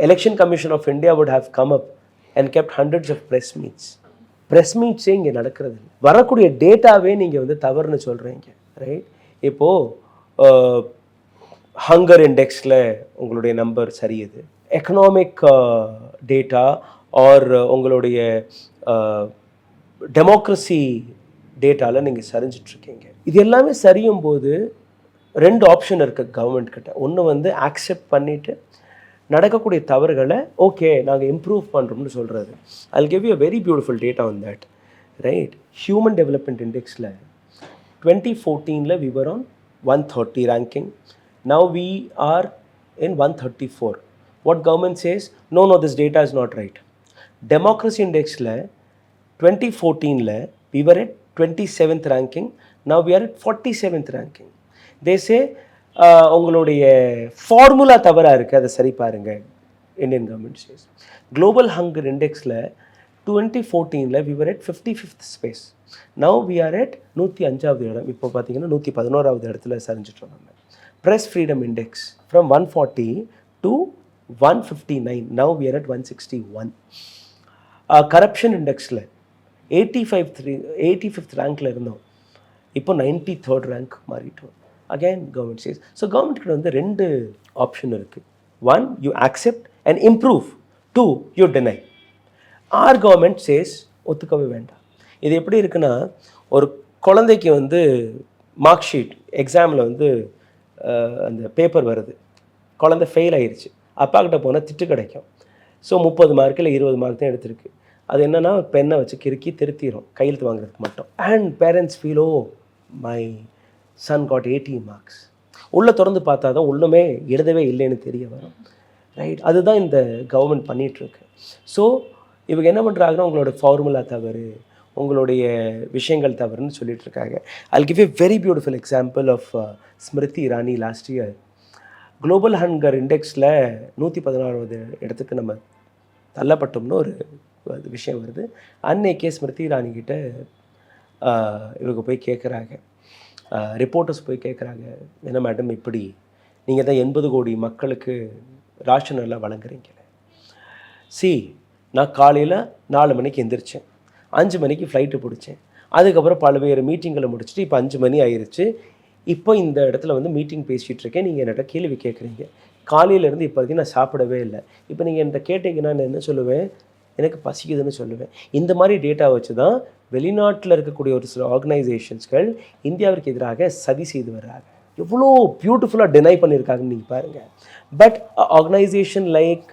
election commission of India would have come up and kept hundreds of press மீட்ஸே இங்கே நடக்கிறது. வரக்கூடிய டேட்டாவே நீங்கள் வந்து தவறுன்னு சொல்கிறீங்க, ரைட்? இப்போது ஹங்கர் இண்டெக்ஸில் உங்களுடைய நம்பர் சரியுது, எக்கனாமிக் டேட்டா ஆர் உங்களுடைய டெமோக்ரஸி டேட்டாவில் நீங்கள் சரிஞ்சிட்ருக்கீங்க. இது எல்லாமே சரியும் போது 2 ஆப்ஷன் இருக்குது கவர்மெண்ட் கிட்ட. ஒன்று வந்து ஆக்செப்ட் பண்ணிவிட்டு நடக்கக்கூடிய தவறுகளை ஓகே நாங்கள் இம்ப்ரூவ் பண்ணுறோம்னு சொல்கிறது. I'll give you a very beautiful data on that, right? Human Development Indexல 2014 we were on 130 ranking. Now we are in 134. What government says? No, this data is not right. Democracy Indexல 2014 we were at 27th ranking. Now we are at 47th ranking. They say உங்களுடைய formula தவறாக இருக்குது, அதை சரி பாருங்கள். Indian government says. Global hunger இண்டெக்ஸில் 2014 we were at 55th space. Now we are at 105வது இடம். இப்போ பார்த்தீங்கன்னா 111வது இடத்துல சரிஞ்சிட்டோம் நம்ம. Press freedom index from 140 to 159. Now we are at 161. Corruption இண்டெக்ஸில் 85th ரேங்க்கில் இருந்தோம், இப்போ 93rd ரேங்க் மாறிட்டோம். Again government says. So government கிட்ட வந்து 2 ஆப்ஷன் இருக்குது. 1, you accept and improve. 2, you deny. Our government says ஒத்துக்கவே வேண்டாம். இது எப்படி இருக்குன்னா, ஒரு குழந்தைக்கு வந்து மார்க் ஷீட் எக்ஸாமில் வந்து அந்த பேப்பர் வருது, குழந்தை ஃபெயில் ஆயிடுச்சு, அப்பா கிட்ட போனால் திட்டு கிடைக்கும். ஸோ 30 மார்க் இல்லை 20 மார்க் தான் எடுத்திருக்கு. அது என்னென்னா பெண்ணை வச்சு கிறுக்கி திருத்திடும் கையெழுத்து வாங்குறதுக்கு மட்டும். And parents feel, oh my son got 80 marks. உள்ளே திறந்து பார்த்தா தான் ஒன்றுமே எழுதவே இல்லைன்னு தெரிய வரும், ரைட்? அதுதான் இந்த கவர்மெண்ட் பண்ணிகிட்ருக்கு. ஸோ இவங்க என்ன பண்ணுறாங்கன்னா, உங்களோட ஃபார்முலா தவறு, உங்களுடைய விஷயங்கள் தவறுன்னு சொல்லிட்டு இருக்காங்க. I'll give you a very beautiful example of Smriti Irani last year. Global hunger இண்டெக்ஸில் 116வது இடத்துக்கு நம்ம தள்ளப்பட்டோம்னு ஒரு அது விஷயம் வருது. அன்னைக்கே ஸ்மிருதி இரானி கிட்ட இவங்க போய் கேட்குறாங்க, ரிப்போர்ட்டர்ஸ் போய் கேட்குறாங்க, என்ன மேடம் இப்படி நீங்கள் தான் 80 கோடி மக்களுக்கு ரேஷன் எல்லாம் வழங்குறீங்களே. நான் காலையில் 4 மணிக்கு எந்திரிச்சேன், 5 மணிக்கு ஃப்ளைட்டு பிடிச்சேன், அதுக்கப்புறம் பல்வேறு மீட்டிங்களை முடிச்சுட்டு இப்போ 5 மணி ஆயிடுச்சு. இப்போ இந்த இடத்துல வந்து மீட்டிங் பேசிகிட்டு இருக்கேன், நீங்கள் என்கிட்ட கேள்வி கேட்குறீங்க. காலையிலேருந்து இப்போ வரைக்கும் நான் சாப்பிடவே இல்லை. இப்போ நீங்கள் என்கிட்ட கேட்டிங்கன்னா நான் என்ன சொல்லுவேன், எனக்கு பசிக்குதுன்னு சொல்லுவேன். இந்த மாதிரி டேட்டா வச்சு தான் வெளிநாட்டில் இருக்கக்கூடிய ஒரு சில ஆர்கனைசேஷன்ஸ்கள் இந்தியாவிற்கு எதிராக சதி செய்து வர்றாங்க. எவ்வளோ பியூட்டிஃபுல்லாக டினை பண்ணியிருக்காங்கன்னு நீங்கள் பாருங்கள். பட் ஆர்கனைசேஷன் லைக்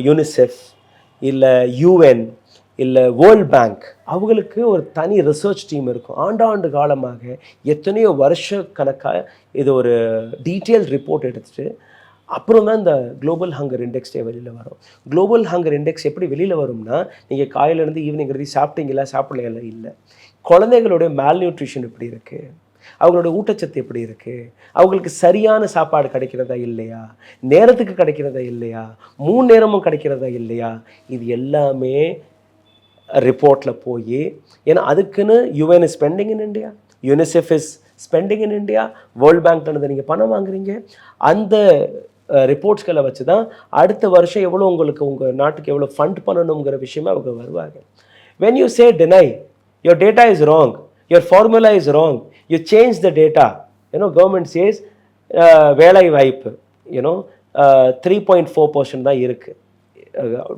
யூனிசெஃப் இல்லை யூஎன் இல்லை வேர்ல்ட் பேங்க், அவங்களுக்கு ஒரு தனி ரிசர்ச் டீம் இருக்கும். ஆண்டாண்டு காலமாக எத்தனையோ வருஷ கணக்காக இது ஒரு டீட்டெயில் ரிப்போர்ட் எடுத்துகிட்டு அப்புறம் தான் இந்த குளோபல் ஹங்கர் இண்டெக்ஸ்டே வெளியில் வரும். குளோபல் ஹங்கர் இண்டெக்ஸ் எப்படி வெளியில் வரும்னா, நீங்கள் காலையிலேருந்து ஈவினிங் வரைக்கும் சாப்பிட்டீங்களா சாப்பிடலாம் இல்லை, குழந்தைகளுடைய மேல்நியூட்ரிஷன் எப்படி இருக்குது, அவங்களோட ஊட்டச்சத்து எப்படி இருக்குது, அவங்களுக்கு சரியான சாப்பாடு கிடைக்கிறதா இல்லையா, நேரத்துக்கு கிடைக்கிறதா இல்லையா, 3 நேரமும் கிடைக்கிறதா இல்லையா, இது எல்லாமே ரிப்போர்ட்டில் போய், ஏன்னா அதுக்குன்னு UN is spending in India, UNICEF is spending in India, world பேங்க்லேருந்து நீங்கள் பணம் வாங்குறீங்க. அந்த ரிப்போர்ட்ஸ்களை வச்சு தான் அடுத்த வருஷம் எவ்வளோ உங்களுக்கு உங்கள் நாட்டுக்கு எவ்வளோ ஃபண்ட் பண்ணணுங்கிற விஷயமா அவங்க வருவாங்க. when you say deny, your data is wrong, your formula is wrong, you change the data, government says வேலை வாய்ப்பு 3.4% தான் இருக்குது,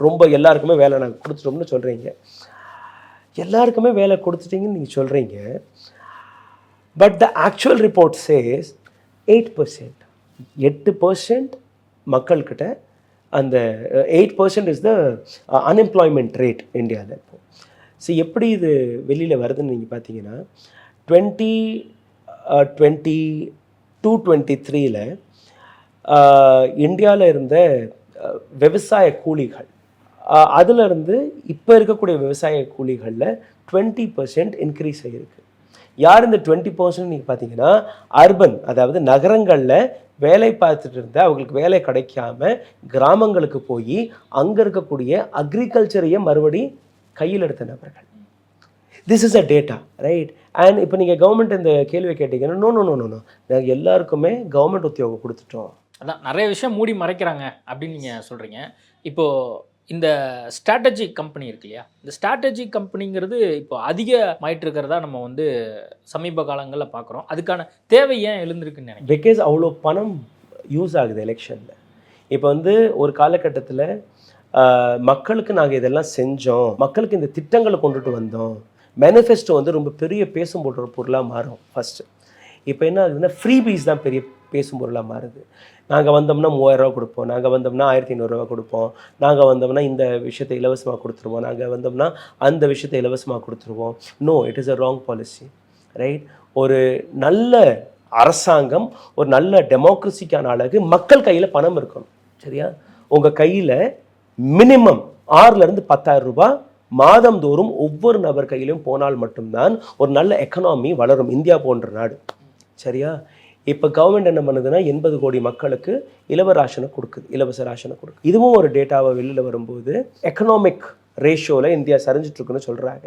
ரொம்ப எல்லாருக்குமே வேலை நாங்கள் கொடுத்துட்டோம்னு சொல்கிறீங்க. எல்லாருக்குமே வேலை கொடுத்துட்டீங்கன்னு நீங்கள் சொல்கிறீங்க. But the actual report says 8%. 8% மக்கள்கிட்ட அந்த 8% இஸ் த அன்எம்ப்ளாய்மெண்ட் ரேட் இந்தியாவில். இப்போ எப்படி இது வெளியில் வருதுன்னு நீங்கள் பார்த்தீங்கன்னா, 2022-23 இந்தியாவில் இருந்த விவசாய கூலிகள், அதிலிருந்து இப்போ இருக்கக்கூடிய விவசாய கூலிகளில் 20% இன்க்ரீஸ் ஆகிருக்கு. யார் இந்த 20% நீங்கள் பார்த்தீங்கன்னா, அர்பன், அதாவது நகரங்களில் வேலை பார்த்துட்டு இருந்த அவங்களுக்கு வேலை கிடைக்காம கிராமங்களுக்கு போய் அங்கே இருக்கக்கூடிய அக்ரிகல்ச்சரையே மறுபடி கையில் எடுத்த நபர்கள். This is a data, right? And இப்போ நீங்கள் கவர்மெண்ட் இந்த கேள்வியை கேட்டீங்கன்னா, நோ, நாங்கள் எல்லாருக்குமே கவர்மெண்ட் உத்தியோகம் கொடுத்துட்டோம். அதான் நிறைய விஷயம் மூடி மறைக்கிறாங்க அப்படின்னு நீங்கள் சொல்கிறீங்க. இப்போது இந்த ஸ்ட்ராட்டஜி கம்பெனி இருக்கு இல்லையா, இந்த ஸ்ட்ராட்டஜி கம்பெனிங்கிறது இப்போ அதிகமாயிட்டு இருக்கிறதா நம்ம வந்து சமீப காலங்களில் பார்க்குறோம். அதுக்கான தேவை ஏன் எழுந்திருக்குன்னு நினைக்கிறேன். பிகாஸ் அவ்வளோ பணம் யூஸ் ஆகுது எலெக்ஷனில். இப்போ வந்து ஒரு காலகட்டத்தில் மக்களுக்கு நாங்கள் இதெல்லாம் செஞ்சோம், மக்களுக்கு இந்த திட்டங்களை கொண்டுட்டு வந்தோம், மேனிஃபெஸ்டோ வந்து ரொம்ப பெரிய பேசும் போடுற பொருளாக மாறும் ஃபஸ்ட்டு. இப்போ என்ன ஆகுதுன்னா, ஃப்ரீபீஸ் தான் பெரிய பேசும் பொருளாக மாறுது. நாங்கள் வந்தோம்னா 3000 ரூபா கொடுப்போம், நாங்கள் வந்தோம்னா 1500 ரூபா கொடுப்போம், நாங்கள் வந்தோம்னா இந்த விஷயத்தை இலவசமாக கொடுத்துருவோம், நாங்கள் வந்தோம்னா அந்த விஷயத்தை இலவசமாக கொடுத்துருவோம். No, it is a wrong policy, right? ஒரு நல்ல அரசாங்கம், ஒரு நல்ல டெமோக்ரஸிக்கான அழகு மக்கள் கையில் பணம் இருக்கணும், சரியா? உங்கள் கையில் மினிமம் 6,000 10,000 ரூபாய் மாதந்தோறும் ஒவ்வொரு நபர் கையிலும் போனால் மட்டும்தான் ஒரு நல்ல எக்கனாமி வளரும் இந்தியா போன்ற நாடு, சரியா? இப்போ கவர்மெண்ட் என்ன பண்ணுதுன்னா, 80 கோடி மக்களுக்கு இலவச ராஷனை கொடுக்குது. இதுவும் ஒரு டேட்டாவை வெளியில் வரும்போது எக்கனாமிக் ரேஷியோவில் இந்தியா சரிஞ்சிட்ருக்குன்னு சொல்கிறாங்க.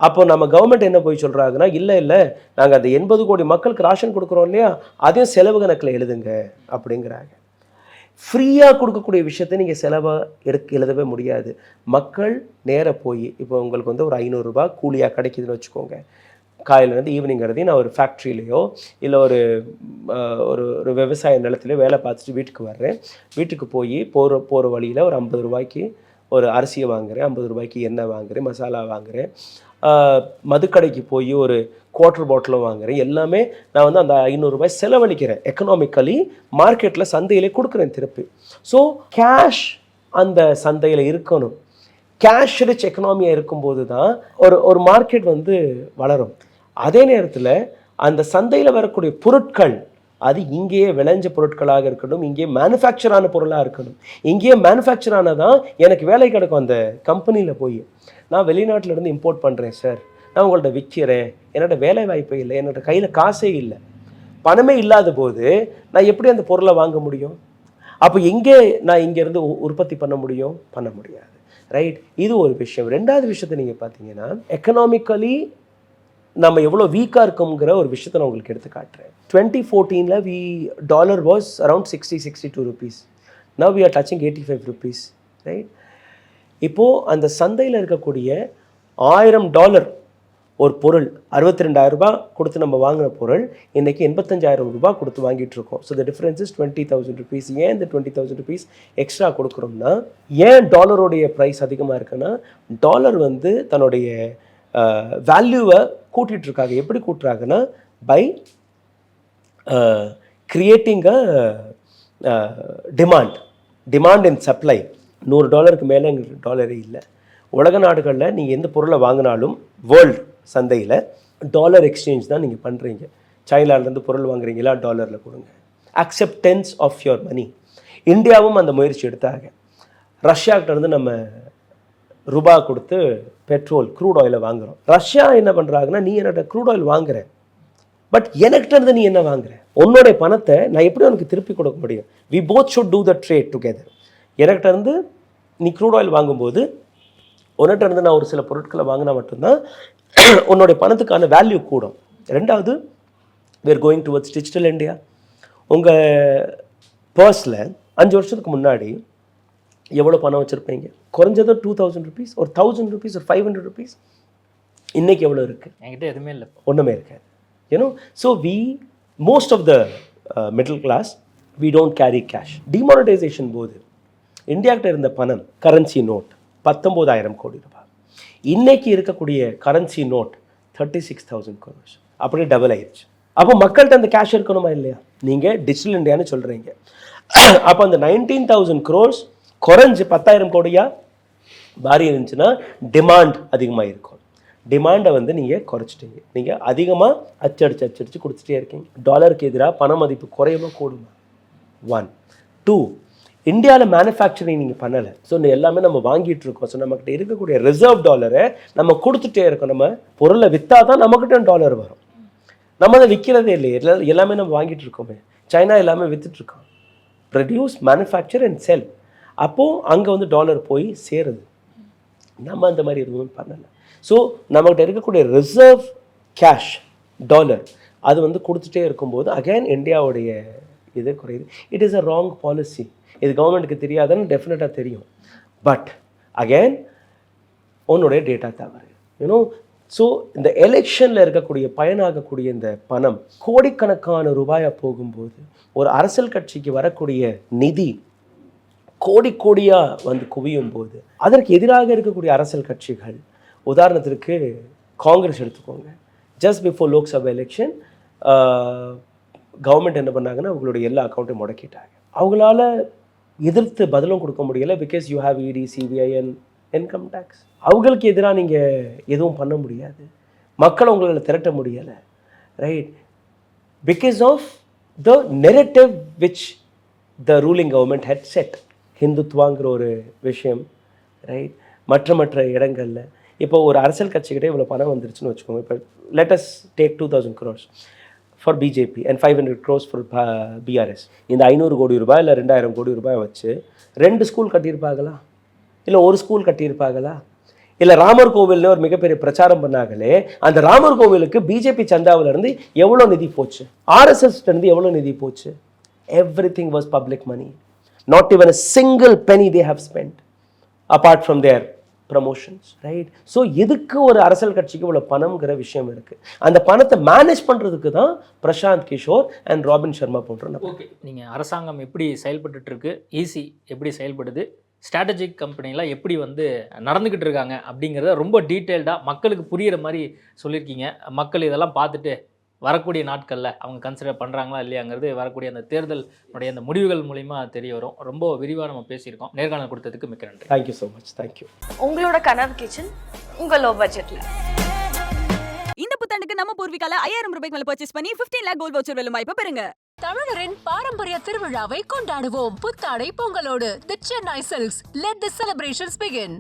அப்போ நம்ம கவர்மெண்ட் என்ன போய் சொல்கிறாங்கன்னா, இல்லை நாங்கள் அந்த 80 கோடி மக்களுக்கு ராஷன் கொடுக்குறோம் இல்லையா, அதையும் செலவு கணக்கில் எழுதுங்க அப்படிங்கிறாங்க. ஃப்ரீயாக கொடுக்கக்கூடிய விஷயத்தை நீங்கள் செலவாக எழுதவே முடியாது. மக்கள் நேராக போய், இப்போ உங்களுக்கு வந்து ஒரு 500 ரூபாய் கூலியாக கிடைக்குதுன்னு வச்சுக்கோங்க, காலையிலேருந்து ஈவினிங் வரையும் நான் ஒரு ஃபேக்ட்ரியிலையோ இல்லை ஒரு ஒரு விவசாய நிலத்துலையோ வேலை பார்த்துட்டு வீட்டுக்கு வர்றேன். வீட்டுக்கு போய் போகிற வழியில் ஒரு 50 ரூபாய்க்கு ஒரு அரிசியை வாங்குகிறேன், 50 ரூபாய்க்கு எண்ணெய் வாங்குகிறேன், மசாலா வாங்குகிறேன், மதுக்கடைக்கு போய் ஒரு குவார்ட்டர் பாட்டிலும் வாங்குகிறேன். எல்லாமே நான் வந்து அந்த 500 ரூபாய் செலவழிக்கிறேன். எக்கனாமிக்கலி மார்க்கெட்டில் சந்தையிலே கொடுக்குறேன் திருப்பி. ஸோ கேஷ் அந்த சந்தையில் இருக்கணும். கேஷ் ரிச் எக்கனாமியாக இருக்கும்போது தான் ஒரு மார்க்கெட் வந்து வளரும். அதே நேரத்தில் அந்த சந்தையில் வரக்கூடிய பொருட்கள் அது இங்கேயே விளைஞ்ச பொருட்களாக இருக்கணும், இங்கேயே மேனுஃபேக்சர் ஆன பொருளாக இருக்கணும். இங்கேயே மேனுஃபேக்சர் ஆனதான் எனக்கு வேலை கிடைக்கும் அந்த கம்பெனியில் போய். நான் வெளிநாட்டிலேருந்து இம்போர்ட் பண்ணுறேன் சார், நான் உங்கள்கிட்ட விற்கிறேன், என்னோட வேலை வாய்ப்பே இல்லை, என்னோட கையில் காசே இல்லை, பணமே இல்லாத போது நான் எப்படி அந்த பொருளை வாங்க முடியும்? அப்போ எங்கே நான் இங்கேருந்து உற்பத்தி பண்ண முடியாது. ரைட்? இது ஒரு விஷயம். ரெண்டாவது விஷயத்தை நீங்கள் பார்த்தீங்கன்னா எக்கனாமிக்கலி நம்ம எவ்வளோ வீக்காக இருக்கோங்கிற ஒரு விஷயத்தை நான் உங்களுக்கு எடுத்து காட்டுறேன். 2014 dollar was around 60-62 rupees. Now we are touching 85 rupees, right? இப்போது அந்த சந்தையில் இருக்கக்கூடிய $1000 ஒரு பொருள் 62,000 ரூபாய் கொடுத்து நம்ம வாங்கின பொருள் இன்றைக்கி 85,000 ரூபாய் கொடுத்து வாங்கிட்டு இருக்கோம். So the difference is 20,000 rupees. ஏன் இந்த 20,000 rupees எக்ஸ்ட்ரா கொடுக்குறோம்னா, ஏன் டாலருடைய ப்ரைஸ் அதிகமாக இருக்குன்னா, டாலர் வந்து தன்னுடைய வேல்யூவை கூட்டிகிட்டு இருக்காங்க. எப்படி கூட்டுறாங்கன்னா, by creating a demand and supply. $100 மேலே எங்களுக்கு டாலரே இல்லை. உலக நாடுகளில் நீங்கள் எந்த பொருளை வாங்கினாலும் வேர்ல்டு சந்தையில் டாலர் எக்ஸ்சேஞ்ச் தான் நீங்கள் பண்ணுறீங்க. சைனாலேருந்து பொருள் வாங்குறீங்களா, டாலரில் கொடுங்க. Acceptance of your money. இந்தியாவும் அந்த முயற்சி எடுத்தாங்க. ரஷ்யாக்கிட்டேருந்து நம்ம ரூபா கொடுத்து பெட்ரோல் க்ரூட் ஆயிலை வாங்குகிறோம். ரஷ்யா என்ன பண்ணுறாங்கன்னா, நீ என்னோட க்ரூட் ஆயில் வாங்குற, பட் எனக்கிட்டேருந்து நீ என்ன வாங்குற, உன்னோடைய பணத்தை நான் எப்படி உனக்கு திருப்பி கொடுக்க முடியும்? We both should do the trade together. எனக்கிட்டேருந்து நீ க்ரூட் ஆயில் வாங்கும்போது உன்னிட்ட இருந்து நான் ஒரு சில பொருட்களை வாங்கினா மட்டும்தான் உன்னுடைய பணத்துக்கான வேல்யூ கூடும். ரெண்டாவது, we are going towards digital India. உங்கள் பர்ஸில் 5 வருஷத்துக்கு முன்னாடி எவ்வளோ பணம் வச்சுருப்பீங்க? குறைஞ்சது 2,000 rupees, ஒரு 1,000 rupees, ஒரு 500 rupees. இன்றைக்கி எவ்வளோ இருக்குது? என்கிட்ட எதுவுமே இல்லை, ஒன்றுமே இருக்காது. You know, so most of the middle class we don't carry cash. Demonetisation போது இந்தியாக்கிட்ட இருந்த பணம் கரன்சி நோட் 19,000 கோடி ரூபாய். இன்றைக்கி இருக்கக்கூடிய கரன்சி நோட் 36,000 crores. அப்படியே டபுள் ஆயிடுச்சு. அப்போ மக்கள்கிட்ட அந்த கேஷ் இருக்கணுமா இல்லையா? நீங்கள் டிஜிட்டல் இந்தியான்னு சொல்கிறீங்க. அப்போ அந்த 19,000 crores குறைஞ்சி 10,000 கோடியாக மாறி இருந்துச்சுன்னா டிமாண்ட் அதிகமாக இருக்கும். டிமாண்டை வந்து நீங்கள் குறைச்சிட்டீங்க. நீங்கள் அதிகமாக அச்சடிச்சு கொடுத்துட்டே இருக்கீங்க. டாலருக்கு எதிராக பண மதிப்பு குறையுமா கூடுமா? 1. 2, இந்தியாவில் மேனுஃபேக்சரிங் நீங்கள் பண்ணலை. ஸோ எல்லாமே நம்ம வாங்கிட்டு இருக்கோம். ஸோ நம்மக்கிட்ட இருக்கக்கூடிய ரிசர்வ் டாலரை நம்ம கொடுத்துட்டே இருக்கோம். நம்ம பொருளை விற்றா தான் நம்மக்கிட்ட டாலர் வரும். நம்ம அதை விற்கிறதே இல்லையே, எல்லாமே நம்ம வாங்கிட்டு இருக்கோமே. சைனா எல்லாமே விற்றுட்ருக்கோம். Produce, manufacture and sell. அப்போது அங்கே வந்து டாலர் போய் சேருது. நம்ம அந்த மாதிரி எதுவுமே பண்ணலை. ஸோ நம்மகிட்ட இருக்கக்கூடிய ரிசர்வ் கேஷ் டாலர் அது வந்து கொடுத்துட்டே இருக்கும்போது அகைன் இந்தியாவுடைய இது குறையுது. It is a wrong policy. இது கவர்மெண்ட்டுக்கு தெரியாதுன்னு டெஃபினட்டாக தெரியும். பட் அகைன் உன்னுடைய டேட்டா தவறு. யூனோ, ஸோ இந்த எலெக்ஷனில் இருக்கக்கூடிய பயனாகக்கூடிய இந்த பணம் கோடிக்கணக்கான ரூபாயாக போகும்போது ஒரு அரசியல் கட்சிக்கு வரக்கூடிய நிதி கோடியாக வந்து குவியும் போது அதற்கு எதிராக இருக்கக்கூடிய அரசியல் கட்சிகள், உதாரணத்திற்கு காங்கிரஸ் எடுத்துக்கோங்க, just before Lok Sabha election government என்ன பண்ணாங்கன்னா அவங்களுடைய எல்லா அக்கௌண்ட்டையும் முடக்கிட்டாங்க. அவங்களால எதிர்த்து பதிலும் கொடுக்க முடியலை. பிகாஸ் யூ ஹேவ் இடி, சிபிஐ அண்ட் இன்கம் டேக்ஸ். அவங்களுக்கு எதிராக நீங்கள் எதுவும் பண்ண முடியாது. மக்களை உங்களால் திரட்ட முடியலை, right? Because of the narrative which the ruling government had set. ஹிந்துத்வாங்கிற ஒரு விஷயம், ரைட்? மற்ற இடங்களில் இப்போ ஒரு அரசியல் கட்சிக்கிட்டே இவ்வளோ பணம் வந்துருச்சுன்னு வச்சுக்கோங்க. இப்போ lettuce take 2,000 crores for BJP and 500 crores for BRS. இந்த 500 கோடி ரூபாய் இல்லை 2,000 கோடி ரூபாய் வச்சு 2 ஸ்கூல் கட்டியிருப்பாங்களா? இல்லை ஒரு ஸ்கூல் கட்டியிருப்பாங்களா? இல்லை ராமர் கோவில்னு ஒரு மிகப்பெரிய பிரச்சாரம் பண்ணாங்களே, அந்த ராமர் கோவிலுக்கு பிஜேபி சந்தாவிலேருந்து எவ்வளோ நிதி போச்சு? ஆர்எஸ்எஸ்லேருந்து எவ்வளோ நிதி போச்சு? Everything was public money. Not even a single penny they have spent apart from their promotions, right? So எதுக்கு ஒரு அரசியல் கட்சிக்கு இவ்வளோ பணம்ங்கிற விஷயம் இருக்குது. அந்த பணத்தை மேனேஜ் பண்ணுறதுக்கு தான் பிரசாந்த் கிஷோர் அண்ட் ராபின் சர்மா போன்ற. ஓகே, நீங்கள் அரசாங்கம் எப்படி செயல்பட்டு இருக்கு, ஈசி எப்படி செயல்படுது, ஸ்ட்ராட்டஜிக் கம்பெனிலாம் எப்படி வந்து நடந்துக்கிட்டு இருக்காங்க அப்படிங்கிறத ரொம்ப டீட்டெயில்டாக மக்களுக்கு புரிகிற மாதிரி சொல்லியிருக்கீங்க. மக்கள் இதெல்லாம் பார்த்துட்டு வரக்கூடிய நாட்களில் அவங்க கன்சிடர் பண்ணுறாங்களா இல்லையாங்கிறது வரக்கூடிய அந்த தேர்தலுடைய அந்த முடிவுகள் மூலிமா தெரிய வரும். ரொம்ப விரிவாக நம்ம பேசியிருக்கோம். நேர்காணல் கொடுத்ததுக்கு மிக்க நன்றி. Thank you so much. தேங்க்யூ. உங்களோட கனவு கிச்சன் உங்கள் லோ பட்ஜெட்டில். இந்த புத்தாண்டுக்கு நம்ம பூர்விகால 5,000 ரூபாய்க்கு மேல பர்ச்சேஸ் பண்ணி 15 lakh கோல்ட் வவுச்சர் வெல்லும் வாய்ப்பு பெறுங்க. தமிழரின் பாரம்பரிய திருவிழாவை கொண்டாடுவோம் புத்தாடை பொங்கலோடு. The Chennai Silks. Let the celebrations begin.